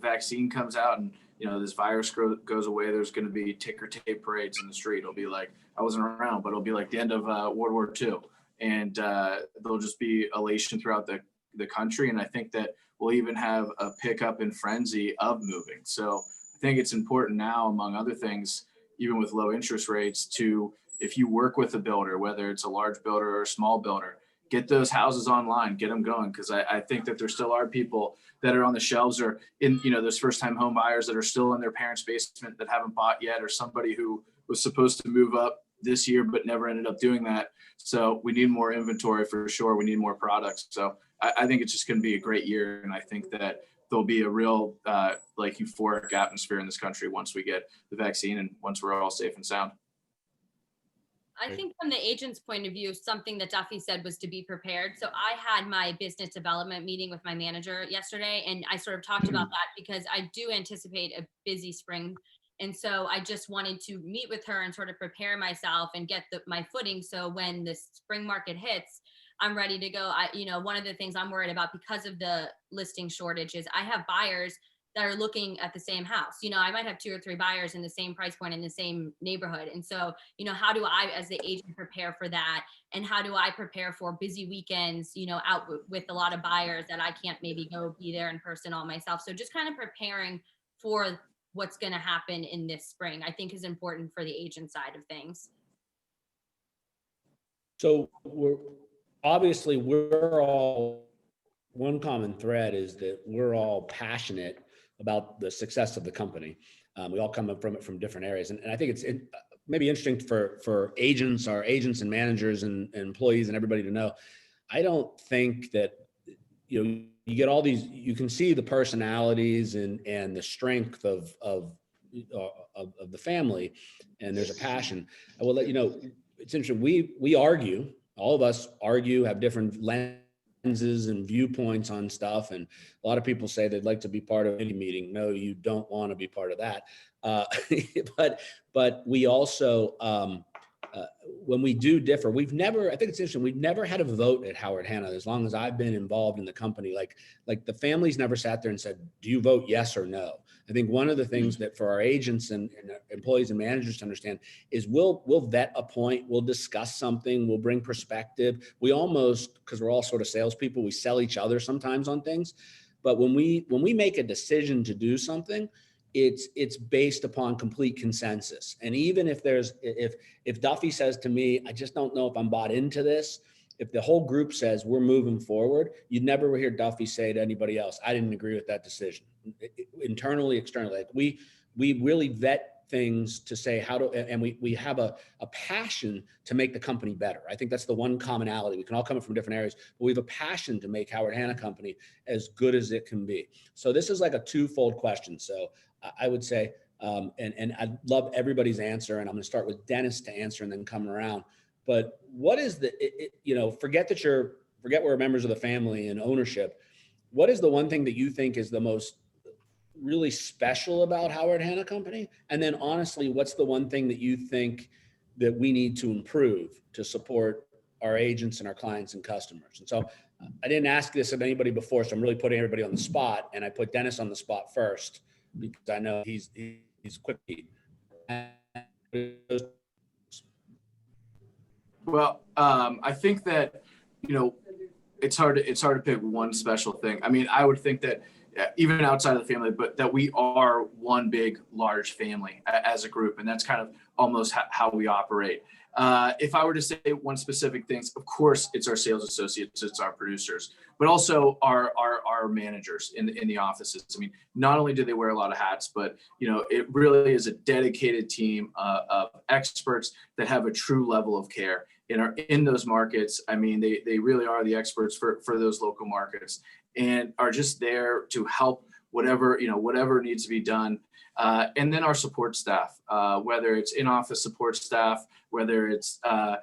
vaccine comes out and this virus goes away, there's going to be ticker tape parades in the street. It'll be like, I wasn't around, but it'll be like the end of World War II, and there'll just be elation throughout the country. And I think that we'll even have a pickup in frenzy of moving. So I think it's important now, among other things, even with low interest rates, to, if you work with a builder, whether it's a large builder or a small builder, get those houses online, get them going. Because I think that there still are people that are on the shelves, or in, those first time home buyers that are still in their parents' basement that haven't bought yet, or somebody who was supposed to move up this year but never ended up doing that. So we need more inventory for sure. We need more products. So I think it's just going to be a great year. And I think that there'll be a real euphoric atmosphere in this country once we get the vaccine and once we're all safe and sound. I think from the agent's point of view, something that Duffy said was to be prepared. So I had my business development meeting with my manager yesterday, and I sort of talked about that because I do anticipate a busy spring. And so I just wanted to meet with her and sort of prepare myself and get my footing. So when the spring market hits, I'm ready to go. One of the things I'm worried about because of the listing shortage is I have buyers that are looking at the same house. I might have 2 or 3 buyers in the same price point in the same neighborhood. And so, how do I, as the agent, prepare for that? And how do I prepare for busy weekends, out with a lot of buyers that I can't maybe go be there in person all myself. So just kind of preparing for what's going to happen in this spring, I think is important for the agent side of things. So we're all, one common thread is that we're all passionate about the success of the company. We all come from it from different areas. And I think it's maybe interesting for agents, our agents and managers and employees and everybody to know. I don't think that, you get all these, you can see the personalities and the strength of of the family, and there's a passion. I will let you know, it's interesting. We argue, all of us argue, have different lenses and viewpoints on stuff. And a lot of people say they'd like to be part of any meeting. No, you don't want to be part of that. But we also, when we do differ, I think it's interesting, we've never had a vote at Howard Hanna as long as I've been involved in the company. Like the families never sat there and said, do you vote yes or no? I think one of the things that for our agents and employees and managers to understand is we'll vet a point, we'll discuss something, we'll bring perspective. We almost, because we're all sort of salespeople, we sell each other sometimes on things. But when we make a decision to do something, it's based upon complete consensus. And even if if Duffy says to me, I just don't know if I'm bought into this, if the whole group says we're moving forward, you'd never hear Duffy say to anybody else, I didn't agree with that decision. Internally, externally, like we really vet things to say how to, and we have a passion to make the company better. I think that's the one commonality. We can all come from different areas, but we have a passion to make Howard Hanna Company as good as it can be. So this is like a twofold question. So I would say, and I'd love everybody's answer, and I'm going to start with Dennis to answer and then come around. But what is forget we're members of the family and ownership. What is the one thing that you think is the most really special about Howard Hanna Company? And then honestly, what's the one thing that you think that we need to improve to support our agents and our clients and customers? And so I didn't ask this of anybody before, so I'm really putting everybody on the spot, and I put Dennis on the spot first because I know he's quick. Well, I think that, it's hard to pick one special thing. I mean, I would think that even outside of the family, but that we are one big, large family as a group. And that's kind of almost how we operate. If I were to say one specific thing, of course, it's our sales associates, it's our producers, but also our managers in the offices. I mean, not only do they wear a lot of hats, but, it really is a dedicated team of experts that have a true level of care in those markets. I mean, they really are the experts for those local markets, and are just there to help whatever needs to be done. And then our support staff, whether it's in-office support staff, whether it's a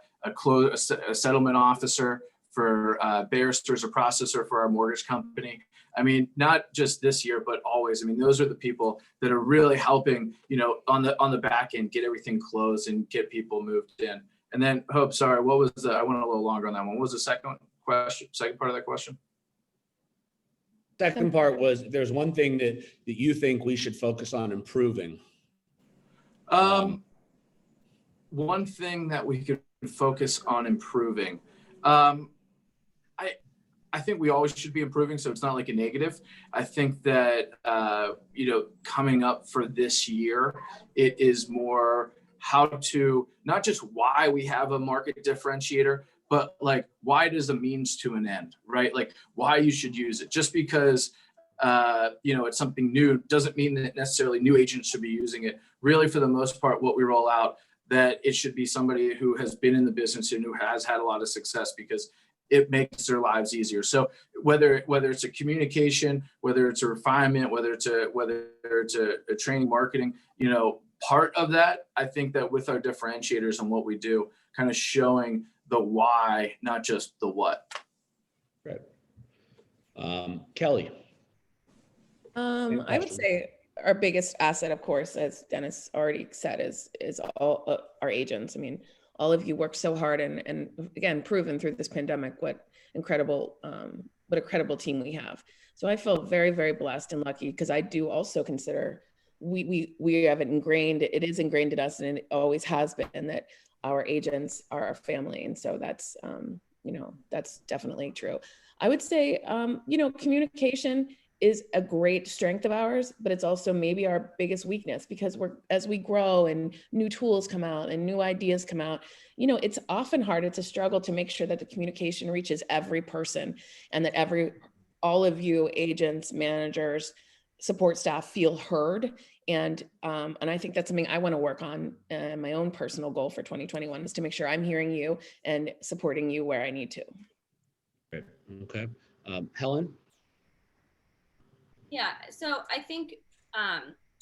settlement officer for barristers, or processor for our mortgage company. I mean, not just this year, but always. I mean, those are the people that are really helping, on the back end, get everything closed and get people moved in. And then, Hope, sorry, I went a little longer on that one. What was the second part of that question? Second part was, there's one thing that you think we should focus on improving. One thing that we could focus on improving. I think we always should be improving, so it's not like a negative. I think that, coming up for this year, it is more how to, not just why we have a market differentiator, but like, why does a means to an end, right? Like why you should use it. Just because, it's something new doesn't mean that necessarily new agents should be using it. Really, for the most part, what we roll out, that it should be somebody who has been in the business and who has had a lot of success, because it makes their lives easier. So whether it's a communication, whether it's a refinement, whether it's a training, marketing, part of that, I think that with our differentiators and what we do, kind of showing the why, not just the what. Right. Kelly. I would say our biggest asset, of course, as Dennis already said, is all our agents. I mean, all of you work so hard and again, proven through this pandemic what a credible team we have. So I feel very, very blessed and lucky, because I do also consider we have it is ingrained in us, and it always has been, that our agents are our family. And so that's, that's definitely true. I would say, communication is a great strength of ours, but it's also maybe our biggest weakness, because as we grow and new tools come out and new ideas come out, it's often harder to struggle to make sure that the communication reaches every person, and that all of you agents, managers, support staff feel heard. And I think that's something I want to work on. My own personal goal for 2021 is to make sure I'm hearing you and supporting you where I need to. Great. Okay. Helen? Yeah, so I think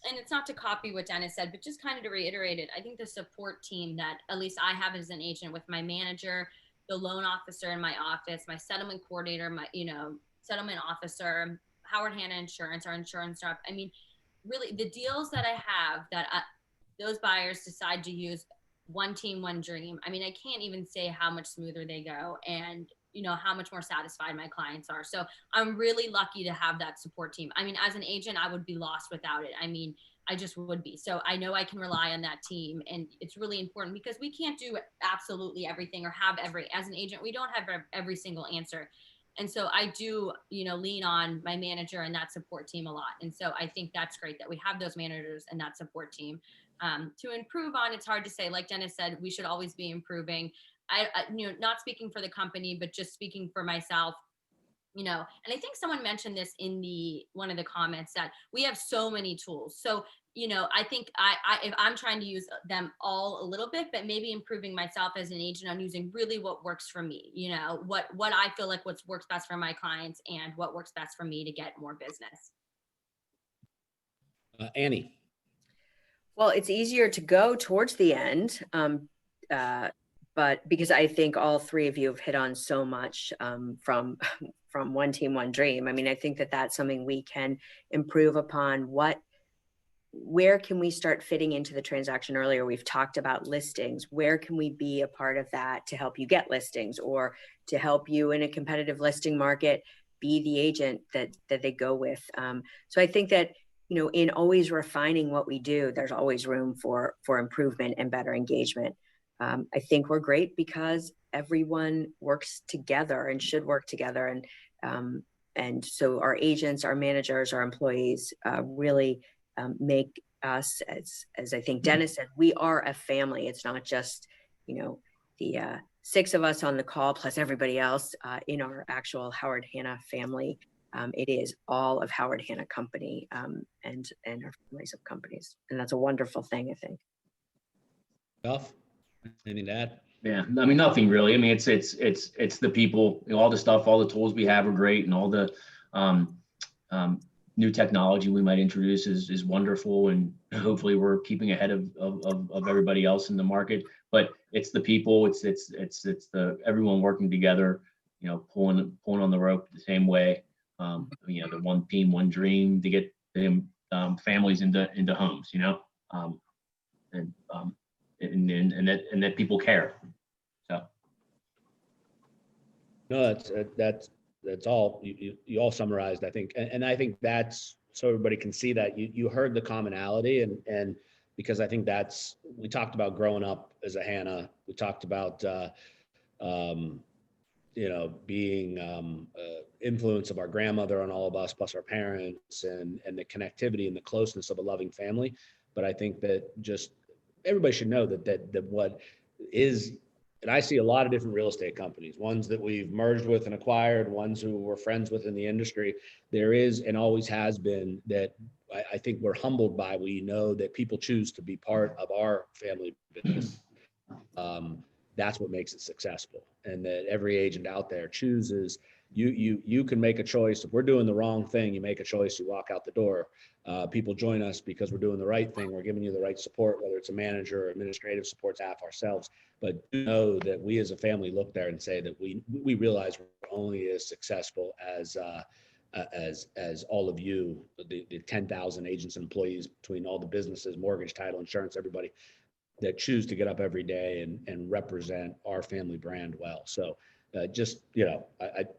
and it's not to copy what Dennis said, but just kind of to reiterate it, I think the support team that at least I have as an agent with my manager, the loan officer in my office, my settlement coordinator, my, settlement officer, Howard Hanna Insurance, our insurance rep. I mean, really the deals that I have that those buyers decide to use one team, one dream. I mean, I can't even say how much smoother they go and how much more satisfied my clients are. So I'm really lucky to have that support team. I mean, as an agent, I would be lost without it. I mean, I just would be. So I know I can rely on that team, and it's really important because we can't do absolutely everything or have as an agent, we don't have every single answer. And so I do, lean on my manager and that support team a lot. And so I think that's great that we have those managers and that support team. To improve on, it's hard to say. Like Dennis said, we should always be improving. I not speaking for the company, but just speaking for myself, and I think someone mentioned this in one of the comments that we have so many tools. So, I think if I'm trying to use them all a little bit, but maybe improving myself as an agent on using really what works for me, what I feel like what works best for my clients and what works best for me to get more business. Annie. Well, it's easier to go towards the end, but because I think all three of you have hit on so much from one team, one dream. I mean, I think that that's something we can improve upon. Where can we start fitting into the transaction earlier? We've talked about listings. Where can we be a part of that to help you get listings or to help you in a competitive listing market, be the agent that they go with? So I think that, in always refining what we do, there's always room for improvement and better engagement. I think we're great because everyone works together and should work together. And so our agents, our managers, our employees really make us, as I think Dennis said, we are a family. It's not just, the 6 of us on the call plus everybody else in our actual Howard Hanna family. It is all of Howard Hanna Company and our families of companies. And that's a wonderful thing, I think. Duff, anything to add? Yeah, I mean, nothing really. I mean, it's the people, all the stuff, all the tools we have are great, and all the new technology we might introduce is wonderful, and hopefully we're keeping ahead of everybody else in the market. But it's the people, it's the everyone working together, pulling on the rope the same way. The one team, one dream to get them families into homes, and that people care. So. No, that's all you all summarized, I think. And I think that's so everybody can see that you heard the commonality and because I think we talked about growing up as a Hanna. We talked about, being influence of our grandmother on all of us, plus our parents and the connectivity and the closeness of a loving family. But I think that just everybody should know that what is, and I see a lot of different real estate companies, ones that we've merged with and acquired, ones who we're friends with in the industry. There is and always has been that I think we're humbled by. We know that people choose to be part of our family business. That's what makes it successful, and that every agent out there chooses. You can make a choice. If we're doing the wrong thing, you make a choice, you walk out the door. People join us because we're doing the right thing. We're giving you the right support, whether it's a manager or administrative support staff ourselves. But know that we as a family look there and say that we realize we're only as successful as all of you, the 10,000 agents and employees between all the businesses, mortgage, title, insurance, everybody that choose to get up every day and represent our family brand well. So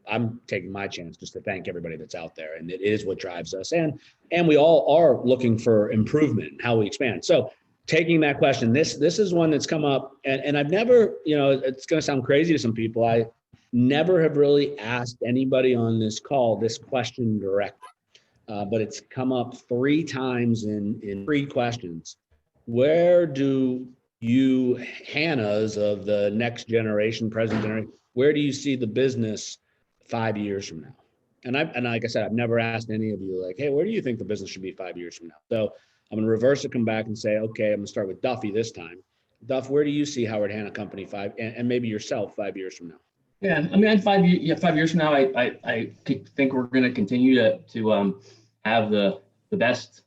I'm taking my chance just to thank everybody that's out there, and it is what drives us. And we all are looking for improvement, how we expand. So taking that question, this is one that's come up, and I've never, it's going to sound crazy to some people. I never have really asked anybody on this call this question directly, but it's come up 3 times in 3 questions. Where do you, Hannas of the next generation, present generation, where do you see the business 5 years from now? And like I said, I've never asked any of you like, hey, where do you think the business should be 5 years from now? So I'm going to reverse it, come back and say, okay, I'm going to start with Duffy this time. Duff, where do you see Howard Hanna Company and maybe yourself 5 years from now? Yeah, I mean, 5 years from now, I think we're going to continue to have the best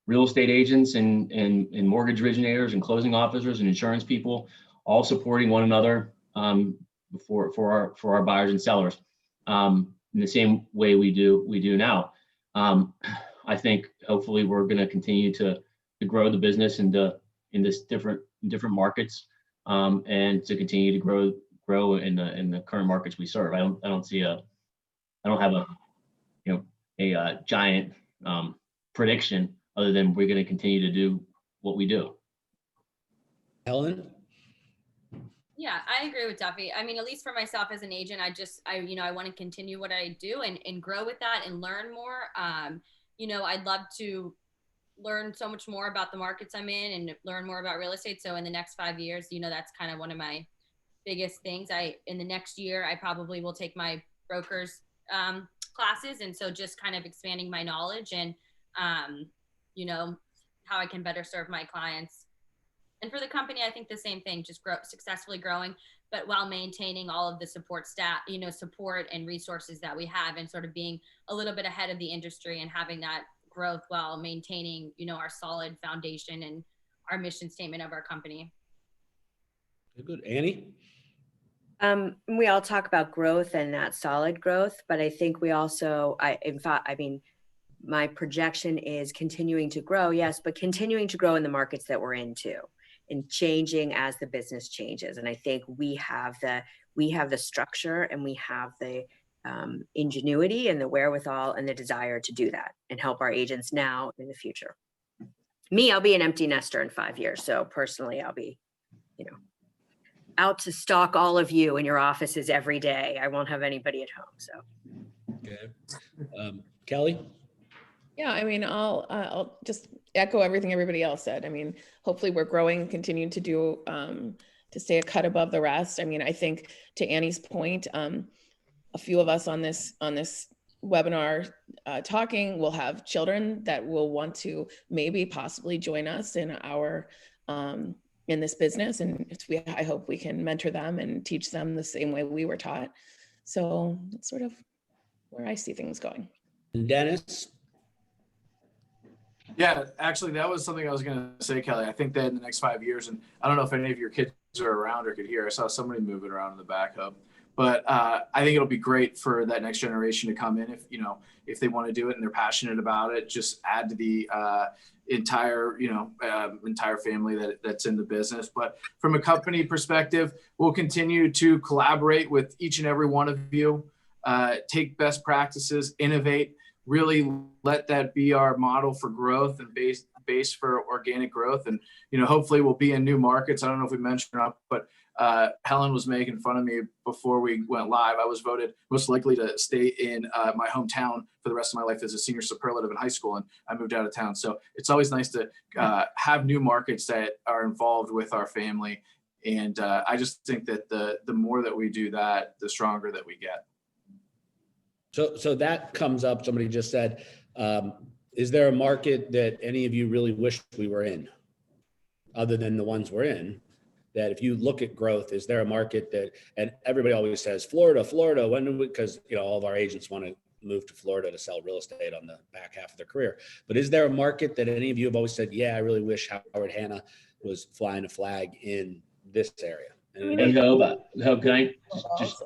real estate agents and mortgage originators and closing officers and insurance people, all supporting one another for our buyers and sellers in the same way we do now. I think hopefully we're going to continue to grow the business in this different markets, and to continue to grow in the current markets we serve. I don't have a giant prediction other than we're going to continue to do what we do. Helen? Yeah, I agree with Duffy. I mean, at least for myself as an agent, I want to continue what I do and grow with that and learn more. I'd love to learn so much more about the markets I'm in and learn more about real estate. So in the next 5 years, that's kind of one of my biggest things. In the next year, I probably will take my broker's classes. And so just kind of expanding my knowledge and, how I can better serve my clients. And for the company, I think the same thing, just successfully growing, but while maintaining all of the support staff, support and resources that we have, and sort of being a little bit ahead of the industry and having that growth while maintaining, our solid foundation and our mission statement of our company. Good. Annie? We all talk about growth and that solid growth, but I think we also, my projection is continuing to grow, yes, but continuing to grow in the markets that we're in too, and changing as the business changes. And I think we have the structure and we have the ingenuity and the wherewithal and the desire to do that and help our agents now and in the future. I'll be an empty nester in 5 years. So personally, I'll be, out to stalk all of you in your offices every day. I won't have anybody at home. So. Okay. Kelly? Yeah, I mean, I'll just echo everything everybody else said. I mean, hopefully we're growing, continue to do, to stay a cut above the rest. I mean, I think to Annie's point, a few of us on this webinar talking will have children that will want to maybe possibly join us in our, in this business. And I hope we can mentor them and teach them the same way we were taught. So that's sort of where I see things going. And Dennis? Yeah, actually, that was something I was going to say, Kelly. I think that in the next 5 years, and I don't know if any of your kids are around or could hear, I saw somebody moving around in the back hub, but I think it'll be great for that next generation to come in if they want to do it and they're passionate about it. Just add to the entire family that's in the business. But from a company perspective, we'll continue to collaborate with each and every one of you, take best practices, innovate. Really let that be our model for growth and base for organic growth. And, hopefully we'll be in new markets. I don't know if we mentioned it, but Helen was making fun of me before we went live. I was voted most likely to stay in my hometown for the rest of my life as a senior superlative in high school, and I moved out of town. So it's always nice to have new markets that are involved with our family. And I just think that the more that we do that, the stronger that we get. So that comes up, somebody just said, is there a market that any of you really wish we were in, other than the ones we're in? That if you look at growth, is there a market that, and everybody always says, Florida, because all of our agents want to move to Florida to sell real estate on the back half of their career. But is there a market that any of you have always said, yeah, I really wish Howard Hanna was flying a flag in this area? Can I just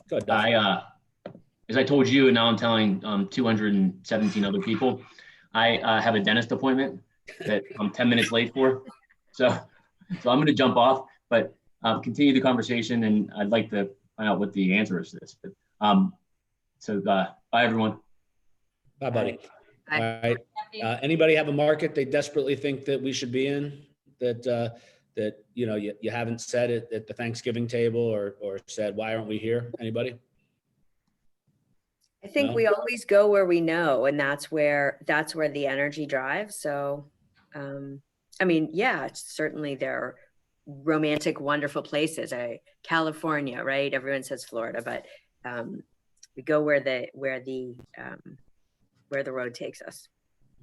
Good. As I told you, and now I'm telling 217 other people, I have a dentist appointment that I'm 10 minutes late for. So I'm going to jump off, but continue the conversation, and I'd like to find out what the answer is to this. But bye, everyone. Bye, buddy. Bye. All right. Anybody have a market they desperately think that we should be in, that you haven't said it at the Thanksgiving table or said, why aren't we here? Anybody? I think we always go where we know, and that's where the energy drives. So, certainly there are romantic, wonderful places. California, right? Everyone says Florida, but we go where the road takes us.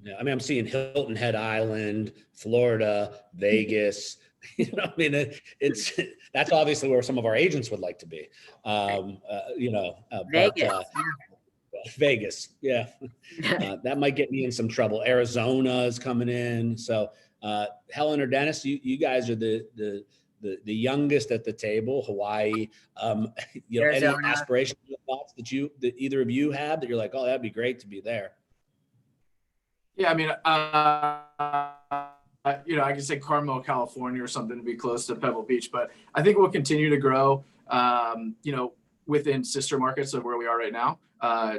Yeah, I'm seeing Hilton Head Island, Florida, Vegas. That's obviously where some of our agents would like to be. Vegas. Vegas. Yeah. That might get me in some trouble. Arizona is coming in. So Helen or Dennis, you guys are the youngest at the table. Hawaii. Any Arizona. aspirations or thoughts that either of you have that you're like, oh, that'd be great to be there? Yeah, I mean, I can say Carmel, California, or something to be close to Pebble Beach, but I think we'll continue to grow, within sister markets of where we are right now,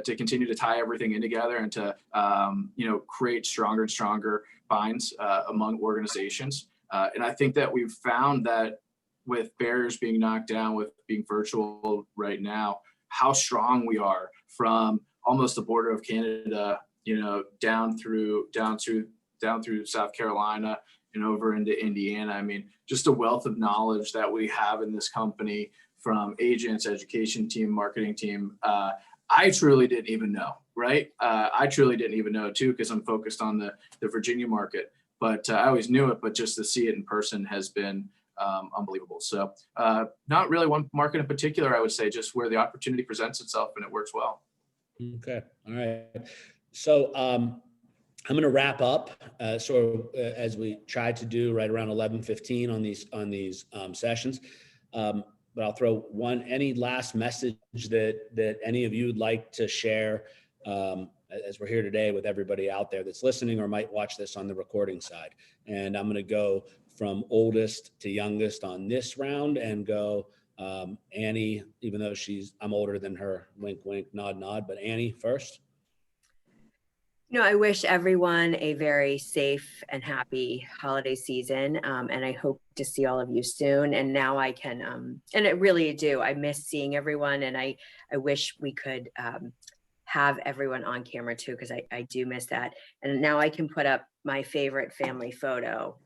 to continue to tie everything in together and to, create stronger and stronger binds among organizations. And I think that we've found that with barriers being knocked down, with being virtual right now, how strong we are from almost the border of Canada, down through South Carolina and over into Indiana. I mean, just a wealth of knowledge that we have in this company from agents, education team, marketing team. I truly didn't even know, right? I truly didn't even know too, because I'm focused on the Virginia market, but I always knew it, but just to see it in person has been unbelievable. So not really one market in particular, I would say, just where the opportunity presents itself and it works well. Okay. All right. So I'm going to wrap up as we try to do right around 11:15 on these sessions. But I'll throw any last message that any of you would like to share as we're here today with everybody out there that's listening or might watch this on the recording side. And I'm going to go from oldest to youngest on this round and go Annie, even though I'm older than her, wink, wink, nod, nod, but Annie first. I wish everyone a very safe and happy holiday season. And I hope to see all of you soon. And now I can, and I really do. I miss seeing everyone. And I wish we could have everyone on camera too, because I do miss that. And now I can put up my favorite family photo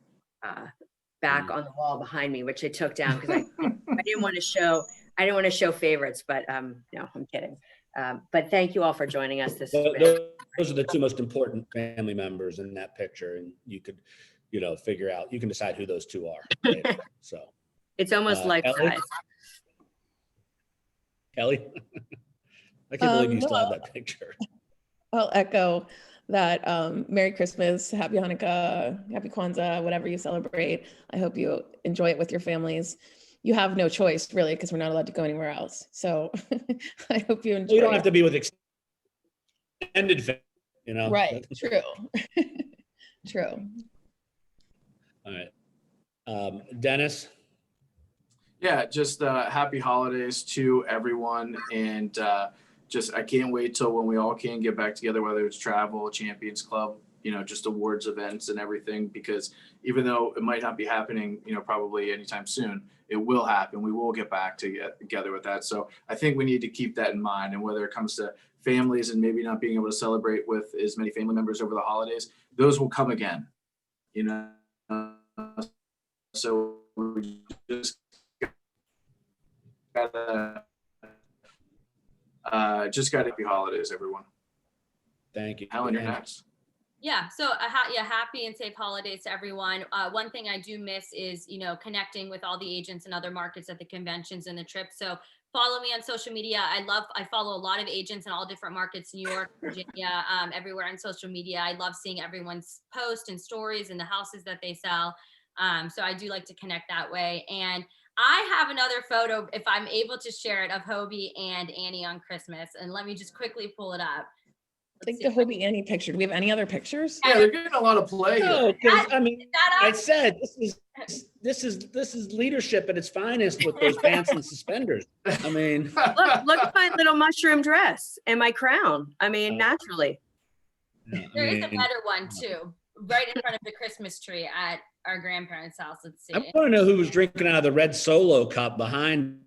back on the wall behind me, which I took down because I didn't want to show favorites, but no, I'm kidding. But thank you all for joining us this week. Those are the two most important family members in that picture, and you could, figure out. You can decide who those two are. Later, so it's almost like Kelly. I can't believe you still have that picture. I'll echo that. Merry Christmas, Happy Hanukkah, Happy Kwanzaa, whatever you celebrate. I hope you enjoy it with your families. You have no choice, really, because we're not allowed to go anywhere else. So I hope you enjoy. You don't have to be with extended family, Right. True. True. All right. Dennis. Yeah, just happy holidays to everyone. And I can't wait till when we all can get back together, whether it's travel, Champions Club, just awards events and everything, because even though it might not be happening, probably anytime soon, it will happen. We will get back together with that. So I think we need to keep that in mind. And whether it comes to families and maybe not being able to celebrate with as many family members over the holidays, those will come again, So we just gotta happy holidays, everyone. Thank you. Helen, you're next. Yeah. So happy and safe holidays to everyone. One thing I do miss is, connecting with all the agents and other markets at the conventions and the trips. So follow me on social media. I follow a lot of agents in all different markets, New York, Virginia, everywhere on social media. I love seeing everyone's posts and stories and the houses that they sell. So I do like to connect that way. And I have another photo, if I'm able to share it, of Hoby and Annie on Christmas. And let me just quickly pull it up. I think the Hoby Annie picture. Do we have any other pictures? Yeah, they're getting a lot of play. No, because I said this is leadership at its finest with those pants and suspenders. I mean, look at my little mushroom dress and my crown. I mean, naturally. There is a better one too, right in front of the Christmas tree at our grandparents' house. Let's see. I want to know who was drinking out of the red Solo cup behind.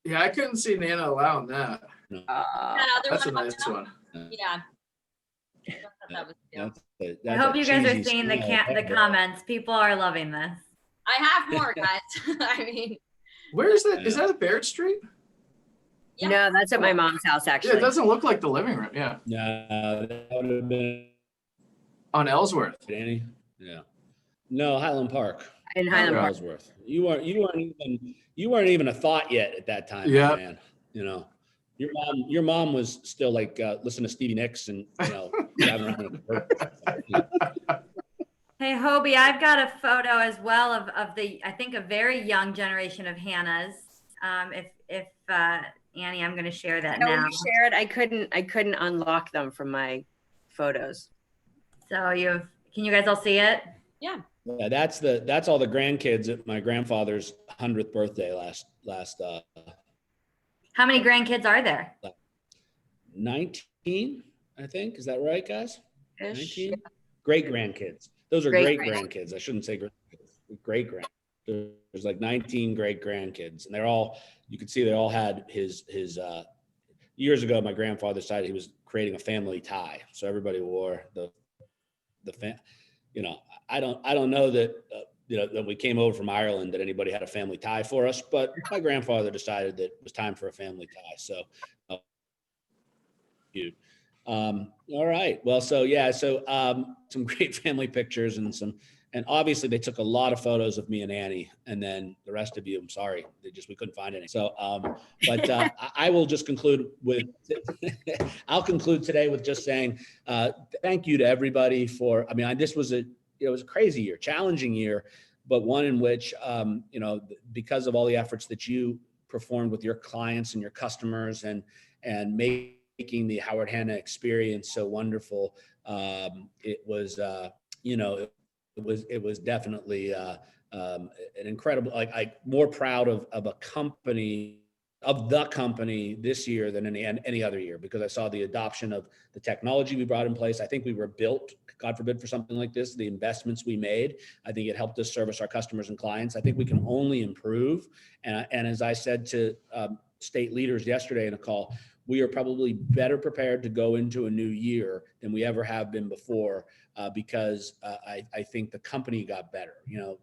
Yeah, I couldn't see Nana allowing that. No. That's a nice one. Yeah. I hope you guys are seeing the comments. People are loving this. I have more, guys. I mean, where is that? Is that at Barrett Street? Yeah. No, that's at my mom's house, actually. Yeah, it doesn't look like the living room. Yeah. No, that would have been on Ellsworth. Danny. Yeah. No, Highland Park. In Highland Park. Ellsworth. You weren't even a thought yet at that time, man. Your mom was still like listening to Stevie Nicks and driving around. Hey, Hoby, I've got a photo as well of I think a very young generation of Hannah's. If Annie, I'm going to share that now. You shared. I couldn't unlock them from my photos. So can you guys all see it? Yeah. Yeah, that's all the grandkids at my grandfather's 100th birthday last. How many grandkids are there? 19, I think. Is that right, guys? 19 great grandkids. Those are great grandkids. I shouldn't say great grand. There's like 19 great grandkids, and you can see they all had his years ago. My grandfather decided he was creating a family tie, so everybody wore the I don't know that that we came over from Ireland that anybody had a family tie for us, but my grandfather decided that it was time for a family tie. So, all right. Well, some great family pictures and obviously they took a lot of photos of me and Annie, and then the rest of you, I'm sorry, we couldn't find any. So, I will just conclude with, I'll conclude today with just saying, thank you to everybody this was it was a crazy year, challenging year, but one in which, because of all the efforts that you performed with your clients and your customers and making the Howard Hanna experience so wonderful, it was definitely an incredible. More proud of the company this year than any other year, because I saw the adoption of the technology we brought in place. I think we were built, God forbid, for something like this. The investments we made, I think it helped us service our customers and clients. I think we can only improve. And as I said to state leaders yesterday in a call, we are probably better prepared to go into a new year than we ever have been before, because I think the company got better.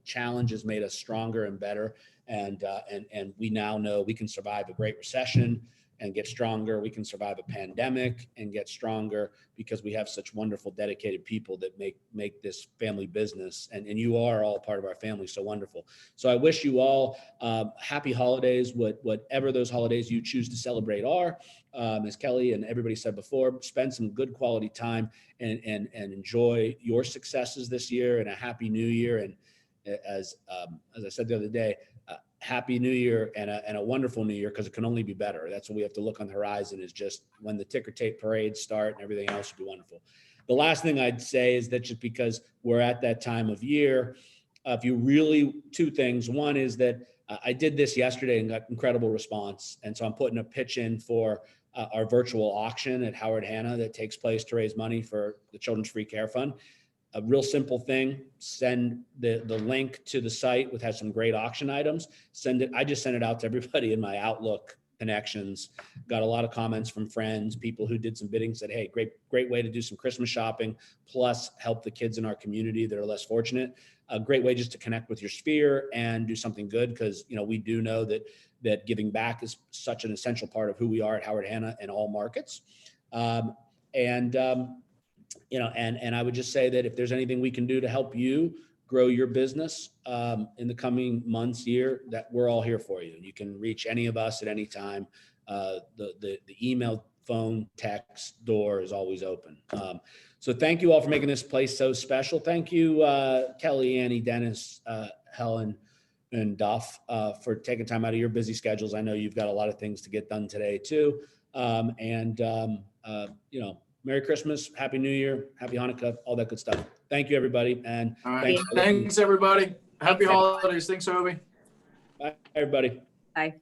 Challenges made us stronger and better, and we now know we can survive a great recession and get stronger. We can survive a pandemic and get stronger because we have such wonderful, dedicated people that make this family business. And you are all part of our family. So wonderful. So I wish you all happy holidays, whatever those holidays you choose to celebrate are. As Kelly and everybody said before, spend some good quality time and enjoy your successes this year, and a happy new year. And as I said the other day, happy new year and a wonderful new year, because it can only be better. That's what we have to look on the horizon, is just when the ticker tape parades start and everything else will be wonderful. The last thing I'd say is that just because we're at that time of year, two things. One is that I did this yesterday and got incredible response. And so I'm putting a pitch in for our virtual auction at Howard Hanna that takes place to raise money for the Children's Free Care Fund. A real simple thing: send the link to the site, which has some great auction items. I just sent it out to everybody in my Outlook connections. Got a lot of comments from friends, people who did some bidding, said, hey, great way to do some Christmas shopping, plus help the kids in our community that are less fortunate. A great way just to connect with your sphere and do something good, because we do know that giving back is such an essential part of who we are at Howard Hanna in all markets. And I would just say that if there's anything we can do to help you grow your business in the coming months, year, that we're all here for you. You can reach any of us at any time. The email, phone, text door is always open. So thank you all for making this place so special. Thank you, Kelly, Annie, Dennis, Helen, and Duff, for taking time out of your busy schedules. I know you've got a lot of things to get done today too. Merry Christmas, Happy New Year, Happy Hanukkah, all that good stuff. Thank you, everybody. And all right. Thanks everybody. Happy holidays. Thanks, Hoby. Bye, everybody. Bye.